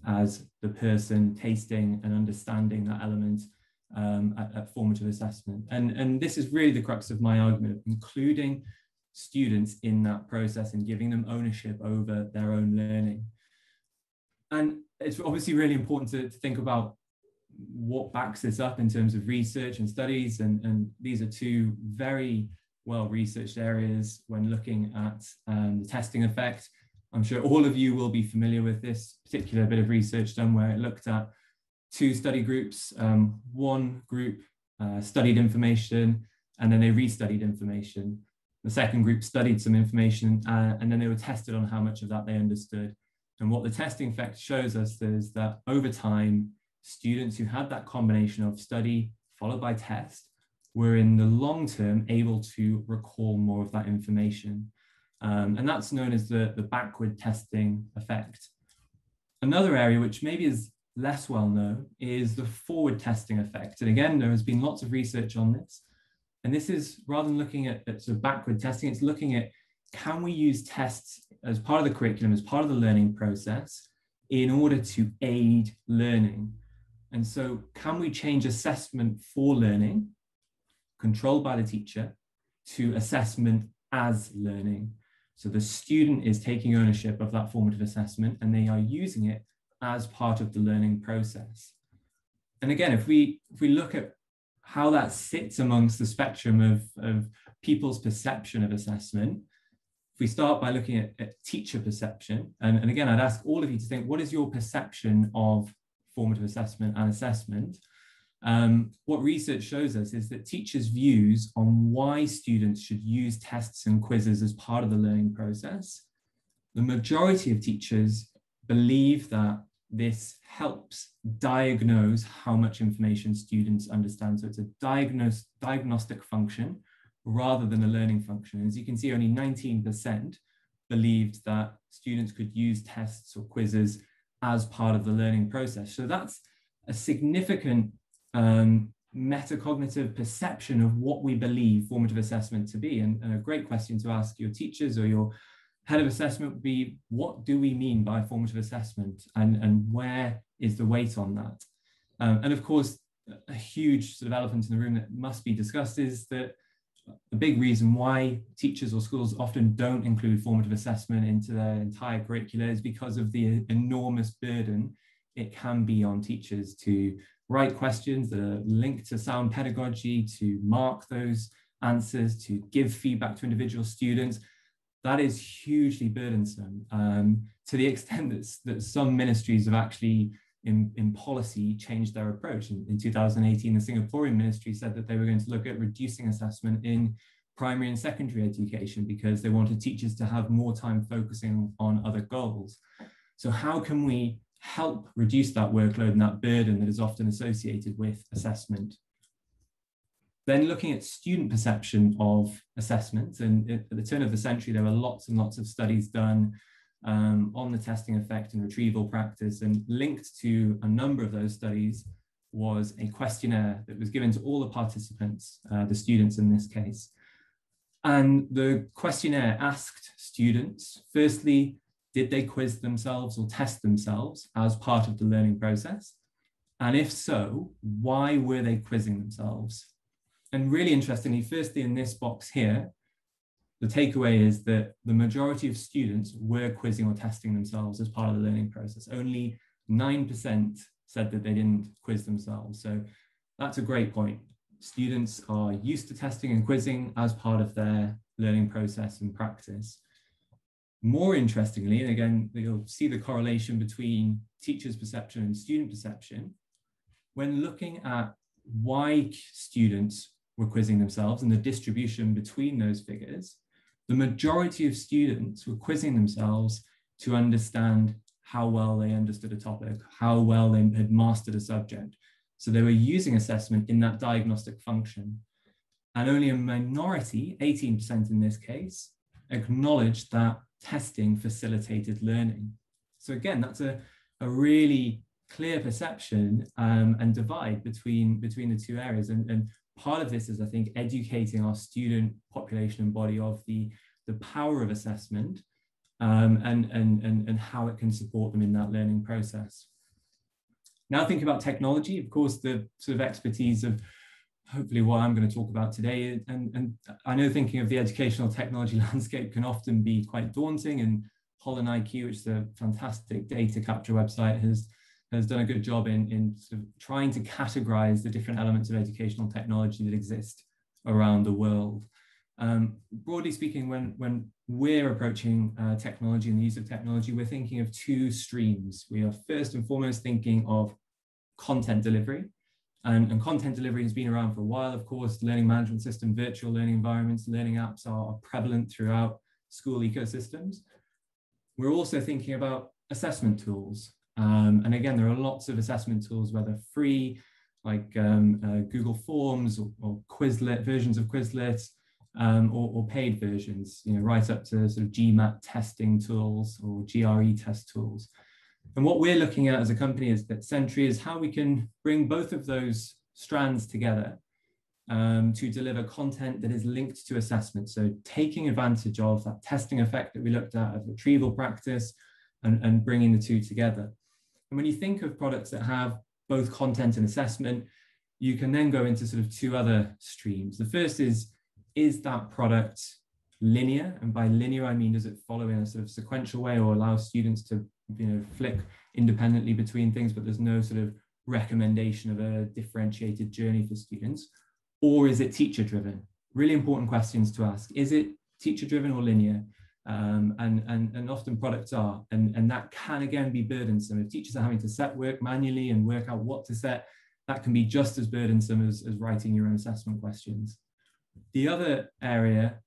Speaker 1: as the person tasting and understanding that element at formative assessment? And this is really the crux of my argument, including students in that process and giving them ownership over their own learning. And it's obviously really important to think about what backs this up in terms of research and studies. And these are two very well-researched areas when looking at the testing effect. I'm sure all of you will be familiar with this particular bit of research done where it looked at two study groups. One group studied information, and then they restudied information. The second group studied some information, and then they were tested on how much of that they understood. And what the testing effect shows us is that over time, students who had that combination of study followed by test were in the long term able to recall more of that information. And that's known as the backward testing effect. Another area which maybe is less well known is the forward testing effect. And again, there has been lots of research on this. And this is, rather than looking at sort of backward testing, it's looking at, can we use tests as part of the curriculum, as part of the learning process, in order to aid learning? And so can we change assessment for learning, controlled by the teacher, to assessment as learning? So the student is taking ownership of that formative assessment and they are using it as part of the learning process. And again, if we look at how that sits amongst the spectrum of people's perception of assessment, if we start by looking at teacher perception, and again, I'd ask all of you to think, what is your perception of formative assessment and assessment? What research shows us is that teachers' views on why students should use tests and quizzes as part of the learning process, the majority of teachers believe that this helps diagnose how much information students understand. So it's a diagnostic function rather than a learning function. As you can see, only 19% believed that students could use tests or quizzes as part of the learning process. So that's a significant metacognitive perception of what we believe formative assessment to be. And a great question to ask your teachers or your head of assessment would be, what do we mean by formative assessment, and where is the weight on that? And of course, a huge sort of elephant in the room that must be discussed is that a big reason why teachers or schools often don't include formative assessment into their entire curricula is because of the enormous burden it can be on teachers to write questions that are linked to sound pedagogy, to mark those answers, to give feedback to individual students. That is hugely burdensome, to the extent that some ministries have actually, in policy, changed their approach. In 2018, the Singaporean ministry said that they were going to look at reducing assessment in primary and secondary education because they wanted teachers to have more time focusing on other goals. So how can we help reduce that workload and that burden that is often associated with assessment? Then looking at student perception of assessment, and at the turn of the century, there were lots and lots of studies done on the testing effect and retrieval practice, and linked to a number of those studies was a questionnaire that was given to all the participants, the students in this case. And the questionnaire asked students, firstly, did they quiz themselves or test themselves as part of the learning process? And if so, why were they quizzing themselves? And really interestingly, firstly, in this box here, the takeaway is that the majority of students were quizzing or testing themselves as part of the learning process. Only 9% said that they didn't quiz themselves. So that's a great point. Students are used to testing and quizzing as part of their learning process and practice. More interestingly, and again, you'll see the correlation between teachers' perception and student perception, when looking at why students were quizzing themselves and the distribution between those figures, the majority of students were quizzing themselves to understand how well they understood a topic, how well they had mastered a subject. So they were using assessment in that diagnostic function. And only a minority, 18% in this case, acknowledged that testing facilitated learning. So again, that's a really clear perception and divide between the two areas. And part of this is, I think, educating our student population and body of the power of assessment and how it can support them in that learning process. Now thinking about technology, of course, the sort of expertise of hopefully what I'm going to talk about today. And I know thinking of the educational technology landscape can often be quite daunting, and Holland IQ, which is a fantastic data capture website, has done a good job in sort of trying to categorize the different elements of educational technology that exist around the world. Broadly speaking, when we're approaching technology and the use of technology, we're thinking of two streams. We are first and foremost thinking of content delivery. And content delivery has been around for a while, of course. Learning management system, virtual learning environments, learning apps are prevalent throughout school ecosystems. We're also thinking about assessment tools. And again, there are lots of assessment tools, whether free, like Google Forms or Quizlet, versions of Quizlet, or paid versions, right up to sort of GMAT testing tools or GRE test tools. And what we're looking at as a company at Sentry is how we can bring both of those strands together to deliver content that is linked to assessment. So taking advantage of that testing effect that we looked at of retrieval practice and bringing the two together. And when you think of products that have both content and assessment, you can then go into sort of two other streams. The first is that product linear? And by linear, I mean, does it follow in a sort of sequential way or allow students to flick independently between things, but there's no sort of recommendation of a differentiated journey for students? Or is it teacher driven? Really important questions to ask. Is it teacher driven or linear? And often products are, and that can again be burdensome. If teachers are having to set work manually and work out what to set, that can be just as burdensome as writing your own assessment questions. The other area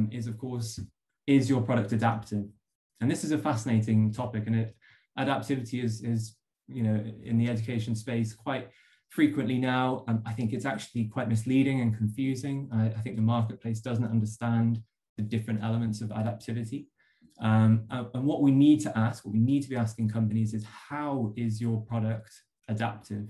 Speaker 1: is, of course, is your product adaptive? And this is a fascinating topic, and adaptivity is in the education space quite frequently now. I think it's actually quite misleading and confusing. I think the marketplace doesn't understand the different elements of adaptivity. And what we need to ask, what we need to be asking companies is, how is your product adaptive?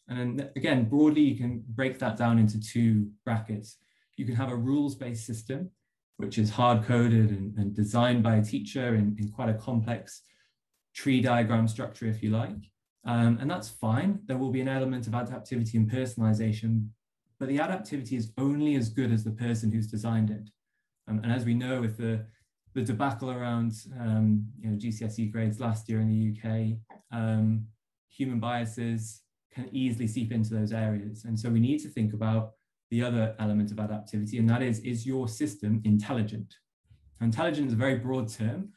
Speaker 1: And then again, broadly, you can break that down into two brackets. You can have a rules-based system, which is hard-coded and designed by a teacher in quite a complex tree diagram structure, if you like. And that's fine. There will be an element of adaptivity and personalization, but the adaptivity is only as good as the person who's designed it. And as we know, with the debacle around GCSE grades last year in the UK, human biases can easily seep into those areas. And so we need to think about the other element of adaptivity, and that is your system intelligent? Intelligent is a very broad term,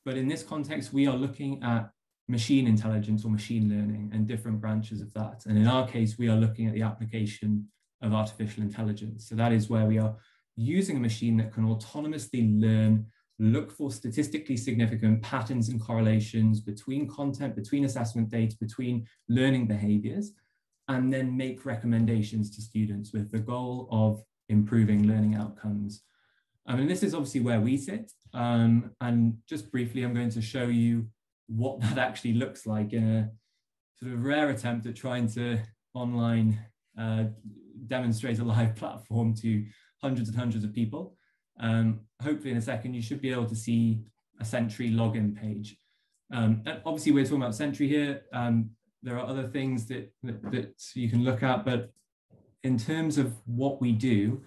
Speaker 1: but in this context, we are looking at machine intelligence or machine learning and different branches of that. And in our case, we are looking at the application of artificial intelligence. So that is where we are using a machine that can autonomously learn, look for statistically significant patterns and correlations between content, between assessment data, between learning behaviors, and then make recommendations to students with the goal of improving learning outcomes. And this is obviously where we sit. And just briefly, I'm going to show you what that actually looks like in a sort of rare attempt at trying to online demonstrate a live platform to hundreds and hundreds of people. Hopefully in a second, you should be able to see a Sentry login page. And obviously, we're talking about Sentry here. There are other things that you can look at, but in terms of what we do,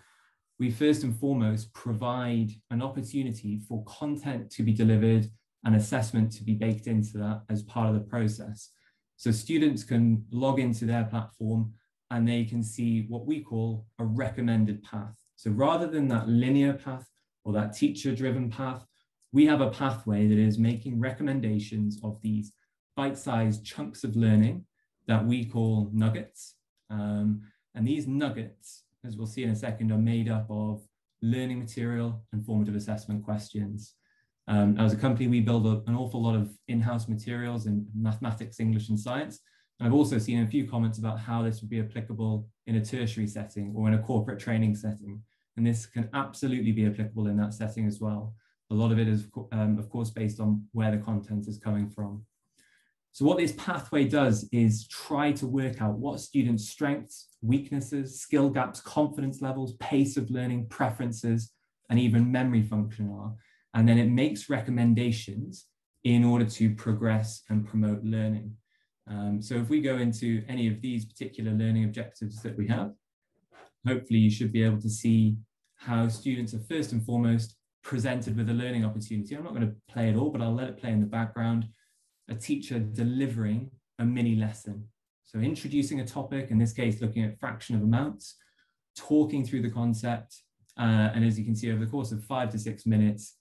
Speaker 1: we first and foremost provide an opportunity for content to be delivered and assessment to be baked into that as part of the process. So students can log into their platform and they can see what we call a recommended path. So rather than that linear path or that teacher-driven path, we have a pathway that is making recommendations of these bite-sized chunks of learning that we call nuggets. And these nuggets, as we'll see in a second, are made up of learning material and formative assessment questions. As a company, we build an awful lot of in-house materials in mathematics, English, and science. And I've also seen a few comments about how this would be applicable in a tertiary setting or in a corporate training setting. And this can absolutely be applicable in that setting as well. A lot of it is, of course, based on where the content is coming from. So what this pathway does is try to work out what students' strengths, weaknesses, skill gaps, confidence levels, pace of learning, preferences, and even memory function are. And then it makes recommendations in order to progress and promote learning. So if we go into any of these particular learning objectives that we have, hopefully you should be able to see how students are first and foremost presented with a learning opportunity. I'm not going to play it all, but I'll let it play in the background. A teacher delivering a mini lesson. So introducing a topic, in this case, looking at fraction of amounts, talking through the concept, and as you can see over the course of 5 to 6 minutes,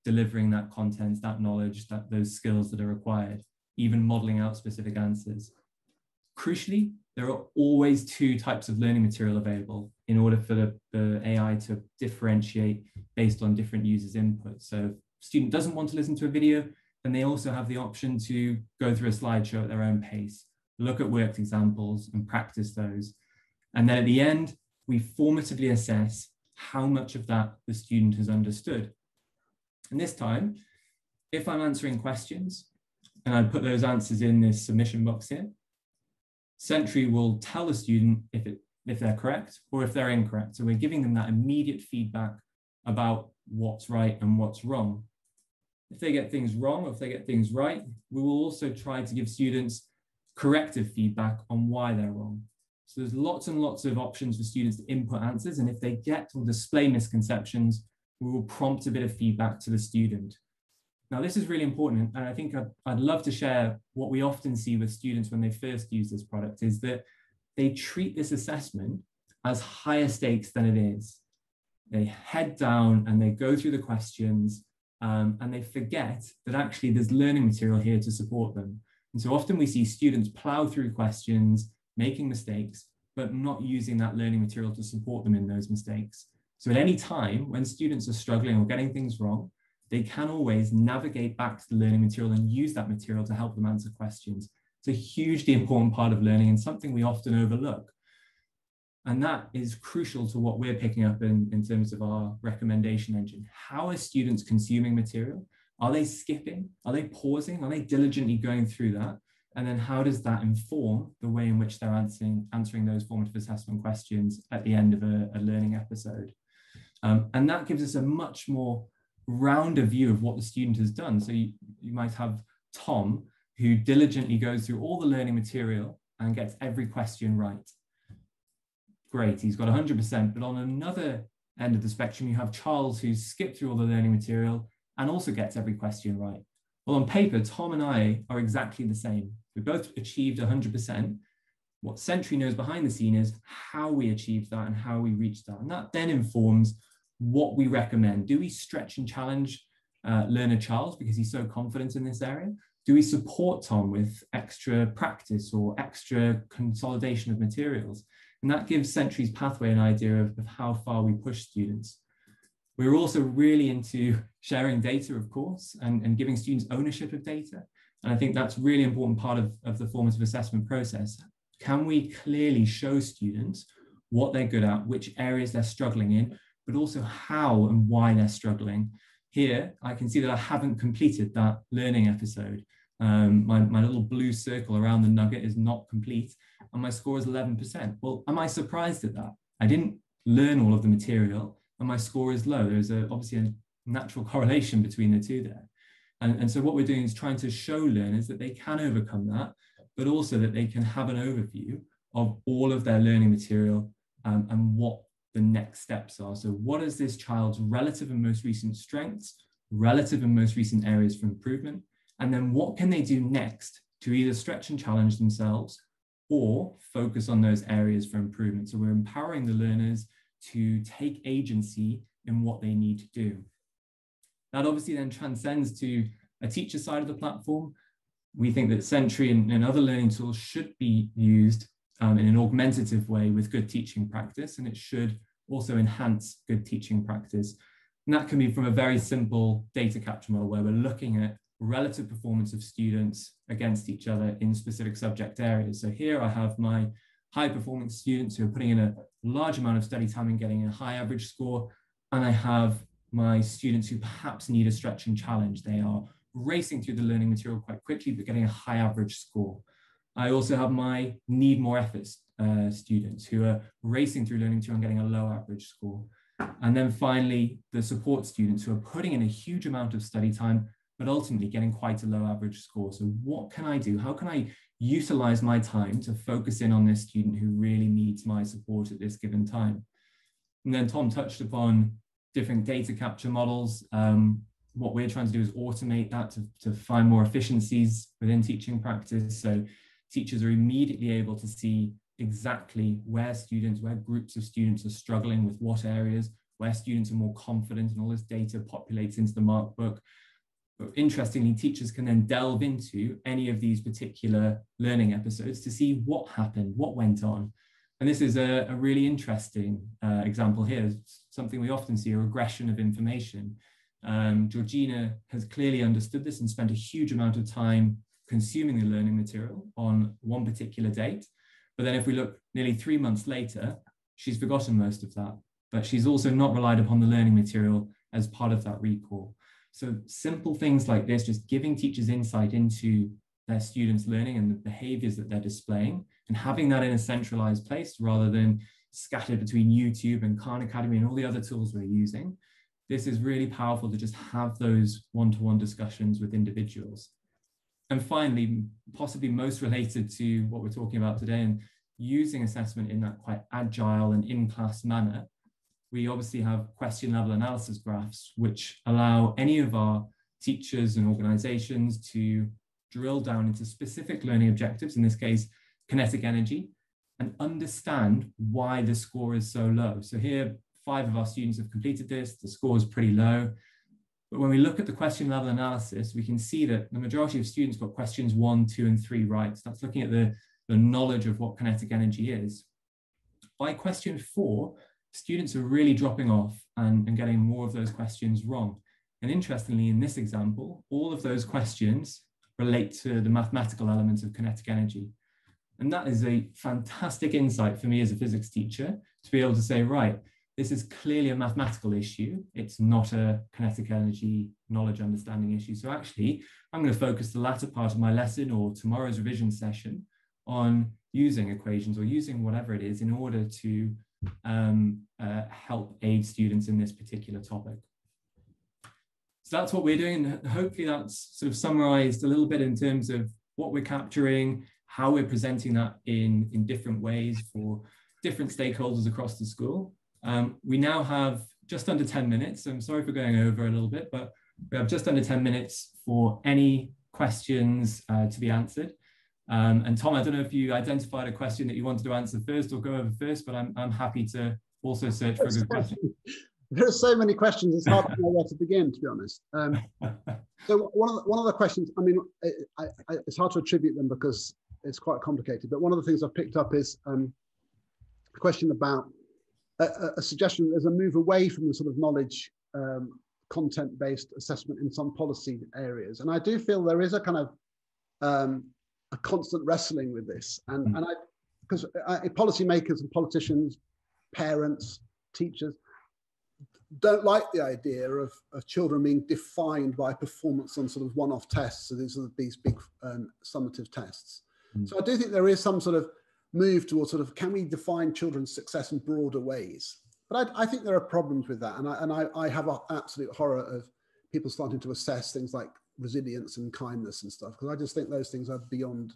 Speaker 1: delivering that content, that knowledge, those skills that are required, even modeling out specific answers. Crucially, there are always two types of learning material available in order for the AI to differentiate based on different users' input. So if a student doesn't want to listen to a video, then they also have the option to go through a slideshow at their own pace, look at worked examples and practice those. And then at the end, we formatively assess how much of that the student has understood. And this time, if I'm answering questions and I put those answers in this submission box here, Sentry will tell the student if they're correct or if they're incorrect. So we're giving them that immediate feedback about what's right and what's wrong. If they get things wrong or if they get things right, we will also try to give students corrective feedback on why they're wrong. So there's lots and lots of options for students to input answers. And if they get or display misconceptions, we will prompt a bit of feedback to the student. Now, this is really important, and I think I'd love to share what we often see with students when they first use this product is that they treat this assessment as higher stakes than it is. They head down and they go through the questions and they forget that actually there's learning material here to support them. And so often we see students plow through questions, making mistakes, but not using that learning material to support them in those mistakes. So at any time when students are struggling or getting things wrong, they can always navigate back to the learning material and use that material to help them answer questions. It's a hugely important part of learning and something we often overlook. And that is crucial to what we're picking up in terms of our recommendation engine. How are students consuming material? Are they skipping? Are they pausing? Are they diligently going through that? And then how does that inform the way in which they're answering those formative assessment questions at the end of a learning episode? And that gives us a much more rounder view of what the student has done. So you might have Tom, who diligently goes through all the learning material and gets every question right. Great, he's got 100%, but on another end of the spectrum, you have Charles, who's skipped through all the learning material and also gets every question right. Well, on paper, Tom and I are exactly the same. We both achieved 100%. What Sentry knows behind the scene is how we achieved that and how we reached that. And that then informs what we recommend. Do we stretch and challenge learner Charles because he's so confident in this area? Do we support Tom with extra practice or extra consolidation of materials? And that gives Sentry's pathway an idea of how far we push students. We're also really into sharing data, of course, and giving students ownership of data. And I think that's a really important part of the formative assessment process. Can we clearly show students what they're good at, which areas they're struggling in, but also how and why they're struggling? Here, I can see that I haven't completed that learning episode. My little blue circle around the nugget is not complete, and my score is 11%. Well, am I surprised at that? I didn't learn all of the material, and my score is low. There's obviously a natural correlation between the two there. And so what we're doing is trying to show learners that they can overcome that, but also that they can have an overview of all of their learning material and what the next steps are. So what is this child's relative and most recent strengths, relative and most recent areas for improvement? And then what can they do next to either stretch and challenge themselves or focus on those areas for improvement? So we're empowering the learners to take agency in what they need to do. That obviously then transcends to a teacher side of the platform. We think that Sentry and other learning tools should be used in an augmentative way with good teaching practice, and it should also enhance good teaching practice. And that can be from a very simple data capture model where we're looking at relative performance of students against each other in specific subject areas. So here I have my high performance students who are putting in a large amount of study time and getting a high average score. And I have my students who perhaps need a stretch and challenge. They are racing through the learning material quite quickly, but getting a high average score. I also have my need more effort students who are racing through learning material and getting a low average score. And then finally, the support students who are putting in a huge amount of study time, but ultimately getting quite a low average score. So what can I do? How can I utilize my time to focus in on this student who really needs my support at this given time? And then Tom touched upon different data capture models. What we're trying to do is automate that to find more efficiencies within teaching practice. So teachers are immediately able to see exactly where groups of students are struggling with what areas, where students are more confident, and all this data populates into the mark book. But interestingly, teachers can then delve into any of these particular learning episodes to see what happened, what went on. And this is a really interesting example here, something we often see, a regression of information. Georgina has clearly understood this and spent a huge amount of time consuming the learning material on one particular date. But then if we look nearly 3 months later, she's forgotten most of that, but she's also not relied upon the learning material as part of that recall. So simple things like this, just giving teachers insight into their students' learning and the behaviors that they're displaying, and having that in a centralized place rather than scattered between YouTube and Khan Academy and all the other tools we're using. This is really powerful to just have those one-to-one discussions with individuals. And finally, possibly most related to what we're talking about today, and using assessment in that quite agile and in-class manner, we obviously have question level analysis graphs, which allow any of our teachers and organizations to drill down into specific learning objectives, in this case, kinetic energy, and understand why the score is so low. So here, 5 of our students have completed this, the score is pretty low. But when we look at the question level analysis, we can see that the majority of students got questions 1, 2, and 3 right. So that's looking at the knowledge of what kinetic energy is. By question 4, students are really dropping off and getting more of those questions wrong. And interestingly, in this example, all of those questions relate to the mathematical elements of kinetic energy. And that is a fantastic insight for me as a physics teacher to be able to say, right, this is clearly a mathematical issue. It's not a kinetic energy knowledge understanding issue. So actually, I'm going to focus the latter part of my lesson or tomorrow's revision session on using equations or using whatever it is in order to help aid students in this particular topic. So that's what we're doing. And hopefully that's sort of summarized a little bit in terms of what we're capturing, how we're presenting that in different ways for different stakeholders across the school. We now have just under 10 minutes. I'm sorry for going over a little bit, but we have just under 10 minutes for any questions to be answered. And Tom, I don't know if you identified a question that you wanted to answer first or go over first, but I'm happy to also search for a good question.
Speaker 2: There are so many questions, it's hard to know where to begin, to be honest. So one of the questions, I mean, it's hard to attribute them because it's quite complicated, but one of the things I've picked up is a question about a suggestion that there's a move away from the sort of knowledge content-based assessment in some policy areas. And I do feel there is a kind of a constant wrestling with this. And because policymakers and politicians, parents, teachers, don't like the idea of children being defined by performance on sort of one-off tests. So these big summative tests. So I do think there is some sort of move towards sort of, can we define children's success in broader ways? But I think there are problems with that. And I have an absolute horror of people starting to assess things like resilience and kindness and stuff, because I just think those things are beyond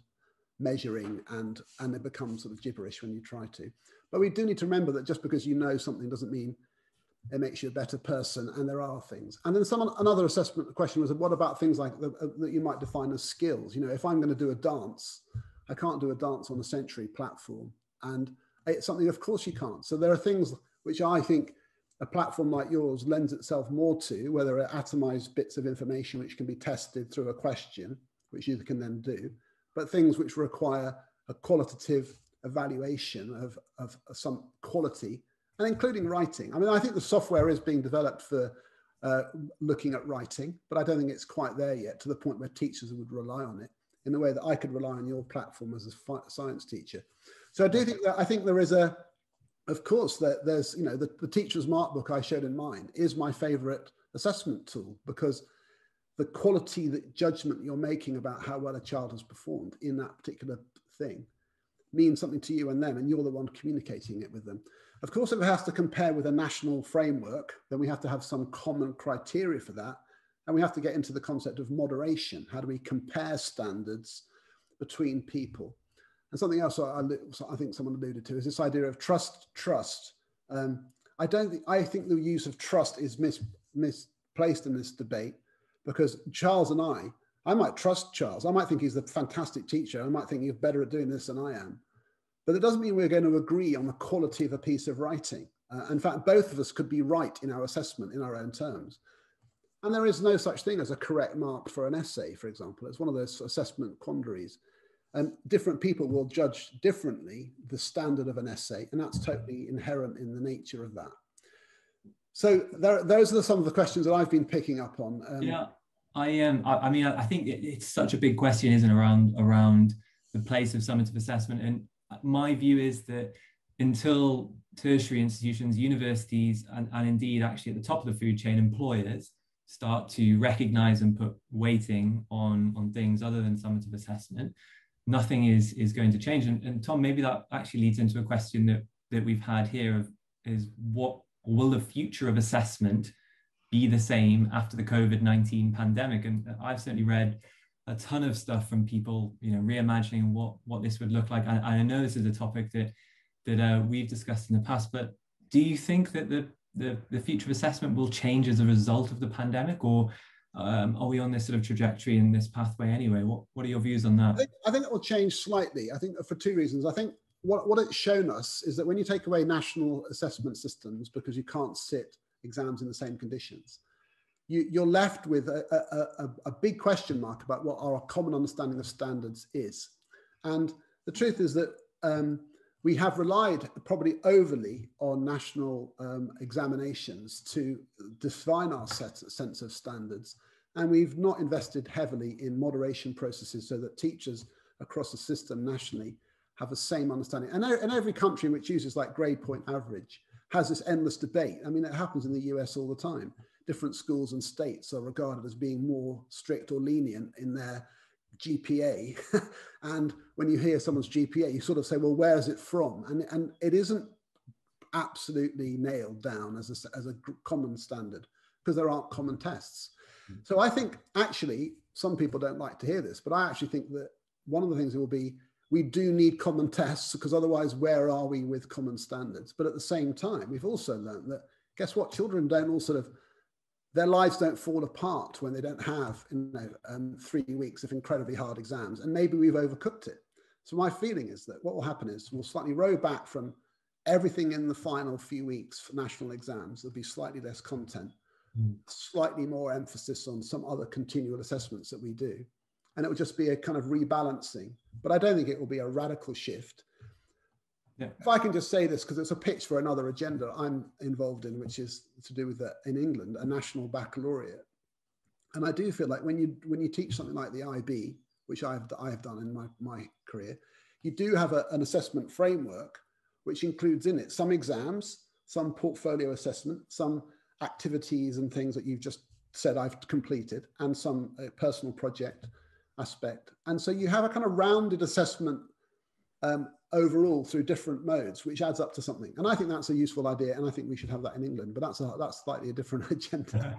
Speaker 2: measuring and they become sort of gibberish when you try to. But we do need to remember that just because you know something doesn't mean it makes you a better person, and there are things. And then another assessment question was, what about things like that you might define as skills? You know, if I'm going to do a dance, I can't do a dance on a Century platform, and it's something, of course you can't. So there are things which I think a platform like yours lends itself more to, where there are atomized bits of information which can be tested through a question, which you can then do, but things which require a qualitative evaluation of some quality, and including writing. I mean, I think the software is being developed for looking at writing, but I don't think it's quite there yet to the point where teachers would rely on it in the way that I could rely on your platform as a science teacher. So I do think that, I think there is of course, there's, you know, the teacher's mark book I showed in mine is my favorite assessment tool, because the quality, that judgment you're making about how well a child has performed in that particular thing means something to you and them, and you're the one communicating it with them. Of course, if it has to compare with a national framework, then we have to have some common criteria for that. And we have to get into the concept of moderation. How do we compare standards between people? And something else I think someone alluded to is this idea of trust. I think the use of trust is misplaced in this debate, because Charles and I might trust Charles. I might think he's a fantastic teacher. I might think he's better at doing this than I am. But it doesn't mean we're going to agree on the quality of a piece of writing. In fact, both of us could be right in our assessment in our own terms. And there is no such thing as a correct mark for an essay, for example. It's one of those assessment quandaries. Different people will judge differently the standard of an essay, and that's totally inherent in the nature of that. So those are some of the questions that I've been picking up on.
Speaker 1: Yeah, I am. I mean, I think it's such a big question, isn't it, around the place of summative assessment. And my view is that until tertiary institutions, universities, and indeed actually at the top of the food chain, employers start to recognize and put weighting on things other than summative assessment, nothing is going to change. And Tom, maybe that actually leads into a question that we've had here is what will the future of assessment be the same after the COVID-19 pandemic? And I've certainly read a ton of stuff from people, reimagining what this would look like. And I know this is a topic that we've discussed in the past, but do you think that the future of assessment will change as a result of the pandemic, or are we on this sort of trajectory in this pathway anyway? What are your views on that?
Speaker 2: I think it will change slightly. I think for two reasons. I think what it's shown us is that when you take away national assessment systems because you can't sit exams in the same conditions, you're left with a big question mark about what our common understanding of standards is. And the truth is that we have relied probably overly on national examinations to define our sense of standards. And we've not invested heavily in moderation processes so that teachers across the system nationally have the same understanding. And every country which uses like grade point average has this endless debate. I mean, it happens in the US all the time. Different schools and states are regarded as being more strict or lenient in their GPA. And when you hear someone's GPA, you sort of say, well, where is it from? And it isn't absolutely nailed down as a common standard because there aren't common tests. So I think actually, some people don't like to hear this, but I actually think that one of the things will be, we do need common tests because otherwise where are we with common standards? But at the same time, we've also learned that, guess what? Children don't all sort of, their lives don't fall apart when they don't have 3 weeks of incredibly hard exams. And maybe we've overcooked it. So my feeling is that what will happen is we'll slightly row back from everything in the final few weeks for national exams. There'll be slightly less content, slightly more emphasis on some other continual assessments that we do. And it will just be a kind of rebalancing. But I don't think it will be a radical shift. Yeah. If I can just say this, because it's a pitch for another agenda I'm involved in, which is to do with, in England, a national baccalaureate. And I do feel like when you teach something like the IB, which I have done in my career, you do have an assessment framework, which includes in it some exams, some portfolio assessment, some activities and things that you've just said I've completed, and some personal project aspect. And so you have a kind of rounded assessment overall through different modes, which adds up to something. And I think that's a useful idea, and I think we should have that in England, but that's slightly a different agenda.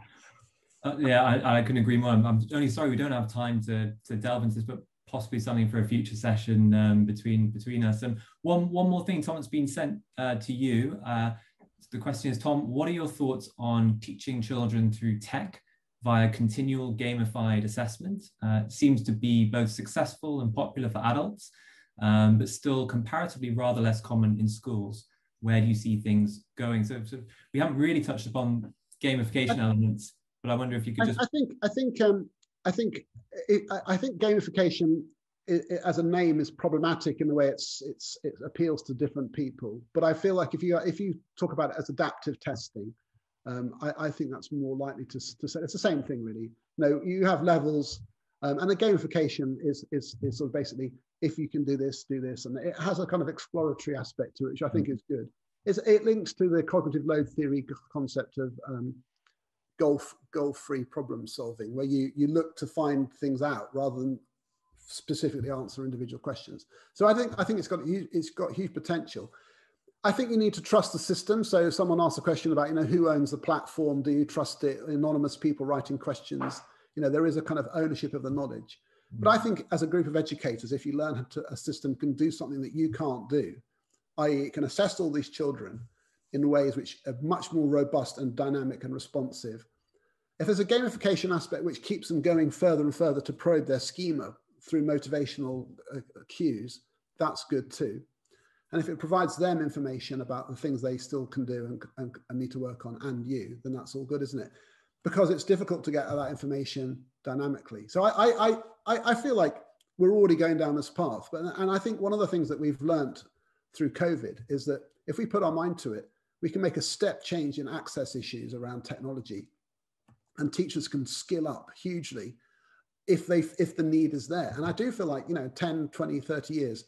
Speaker 1: Yeah, I couldn't agree more. I'm only sorry we don't have time to delve into this, but possibly something for a future session between us. And one more thing, Tom, it's been sent to you. The question is, Tom, what are your thoughts on teaching children through tech via continual gamified assessment? It seems to be both successful and popular for adults, but still comparatively rather less common in schools. Where do you see things going? So we haven't really touched upon gamification elements, but I wonder if you could just.
Speaker 2: I think gamification as a name is problematic in the way it appeals to different people. But I feel like if you talk about it as adaptive testing, I think that's more likely to say it's the same thing really. No, you have levels, and the gamification is sort of basically, if you can do this, and it has a kind of exploratory aspect to it, which I think is good. It links to the cognitive load theory concept of goal-free problem solving, where you look to find things out rather than specifically answer individual questions. So I think it's got huge potential. I think you need to trust the system. So if someone asks a question about, who owns the platform, do you trust it? Anonymous people writing questions, there is a kind of ownership of the knowledge. But I think as a group of educators, if you learn a system can do something that you can't do, i.e. it can assess all these children in ways which are much more robust and dynamic and responsive. If there's a gamification aspect which keeps them going further and further to probe their schema through motivational cues, that's good too. And if it provides them information about the things they still can do and need to work on, and then that's all good, isn't it? because it's difficult to get that information dynamically. So I feel like we're already going down this path. And I think one of the things that we've learned through COVID is that if we put our mind to it, we can make a step change in access issues around technology, and teachers can skill up hugely if the need is there. And I do feel like, 10, 20, 30 years,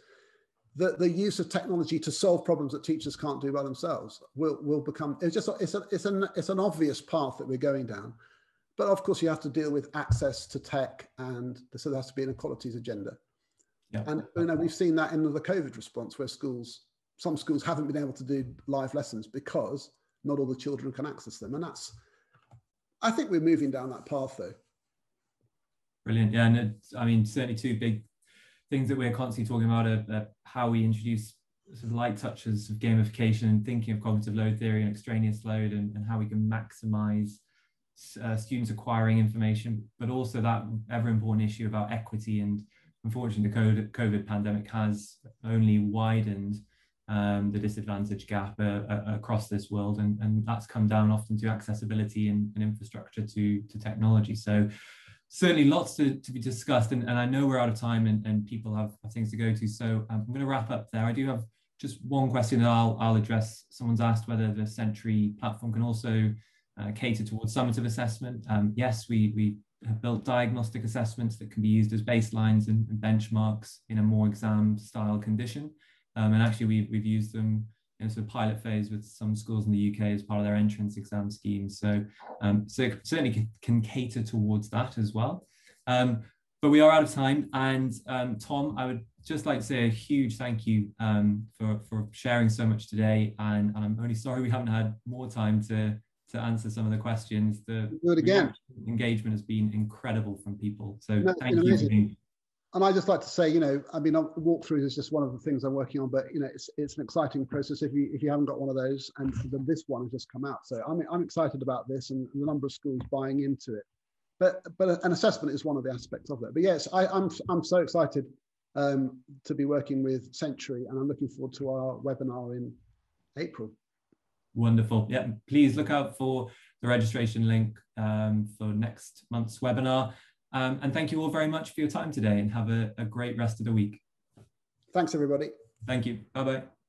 Speaker 2: the use of technology to solve problems that teachers can't do by themselves will become, it's an obvious path that we're going down. But of course, you have to deal with access to tech, and so there has to be an equalities agenda. Yeah. And we've seen that in the COVID response, where some schools haven't been able to do live lessons because not all the children can access them. And I think we're moving down that path, though.
Speaker 1: Brilliant. Yeah, and I mean, certainly two big things that we're constantly talking about are how we introduce sort of light touches of gamification and thinking of cognitive load theory and extraneous load, and how we can maximize students acquiring information, but also that ever important issue about equity. And unfortunately, the COVID pandemic has only widened the disadvantage gap across this world, and that's come down often to accessibility and infrastructure to technology. So certainly lots to be discussed, and I know we're out of time and people have things to go to, so I'm going to wrap up there. I do have just one question that I'll address. Someone's asked whether the Sentry platform can also cater towards summative assessment. Yes, we have built diagnostic assessments that can be used as baselines and benchmarks in a more exam style condition. And actually we've used them in a sort of pilot phase with some schools in the UK as part of their entrance exam scheme. So, so certainly can cater towards that as well. But we are out of time. And Tom, I would just like to say a huge thank you for sharing so much today. And I'm only sorry we haven't had more time to answer some of the questions. The engagement has been incredible from people. So thank you.
Speaker 2: And I just like to say, I mean, walkthroughs is just one of the things I'm working on, but it's an exciting process if you haven't got one of those, and this one has just come out. So I'm excited about this and the number of schools buying into it. But an assessment is one of the aspects of that. But yes, I'm so excited to be working with Sentry, and I'm looking forward to our webinar in April.
Speaker 1: Wonderful. Yeah, please look out for the registration link for next month's webinar. And thank you all very much for your time today, and have a great rest of the week.
Speaker 2: Thanks, everybody.
Speaker 1: Thank you. Bye-bye.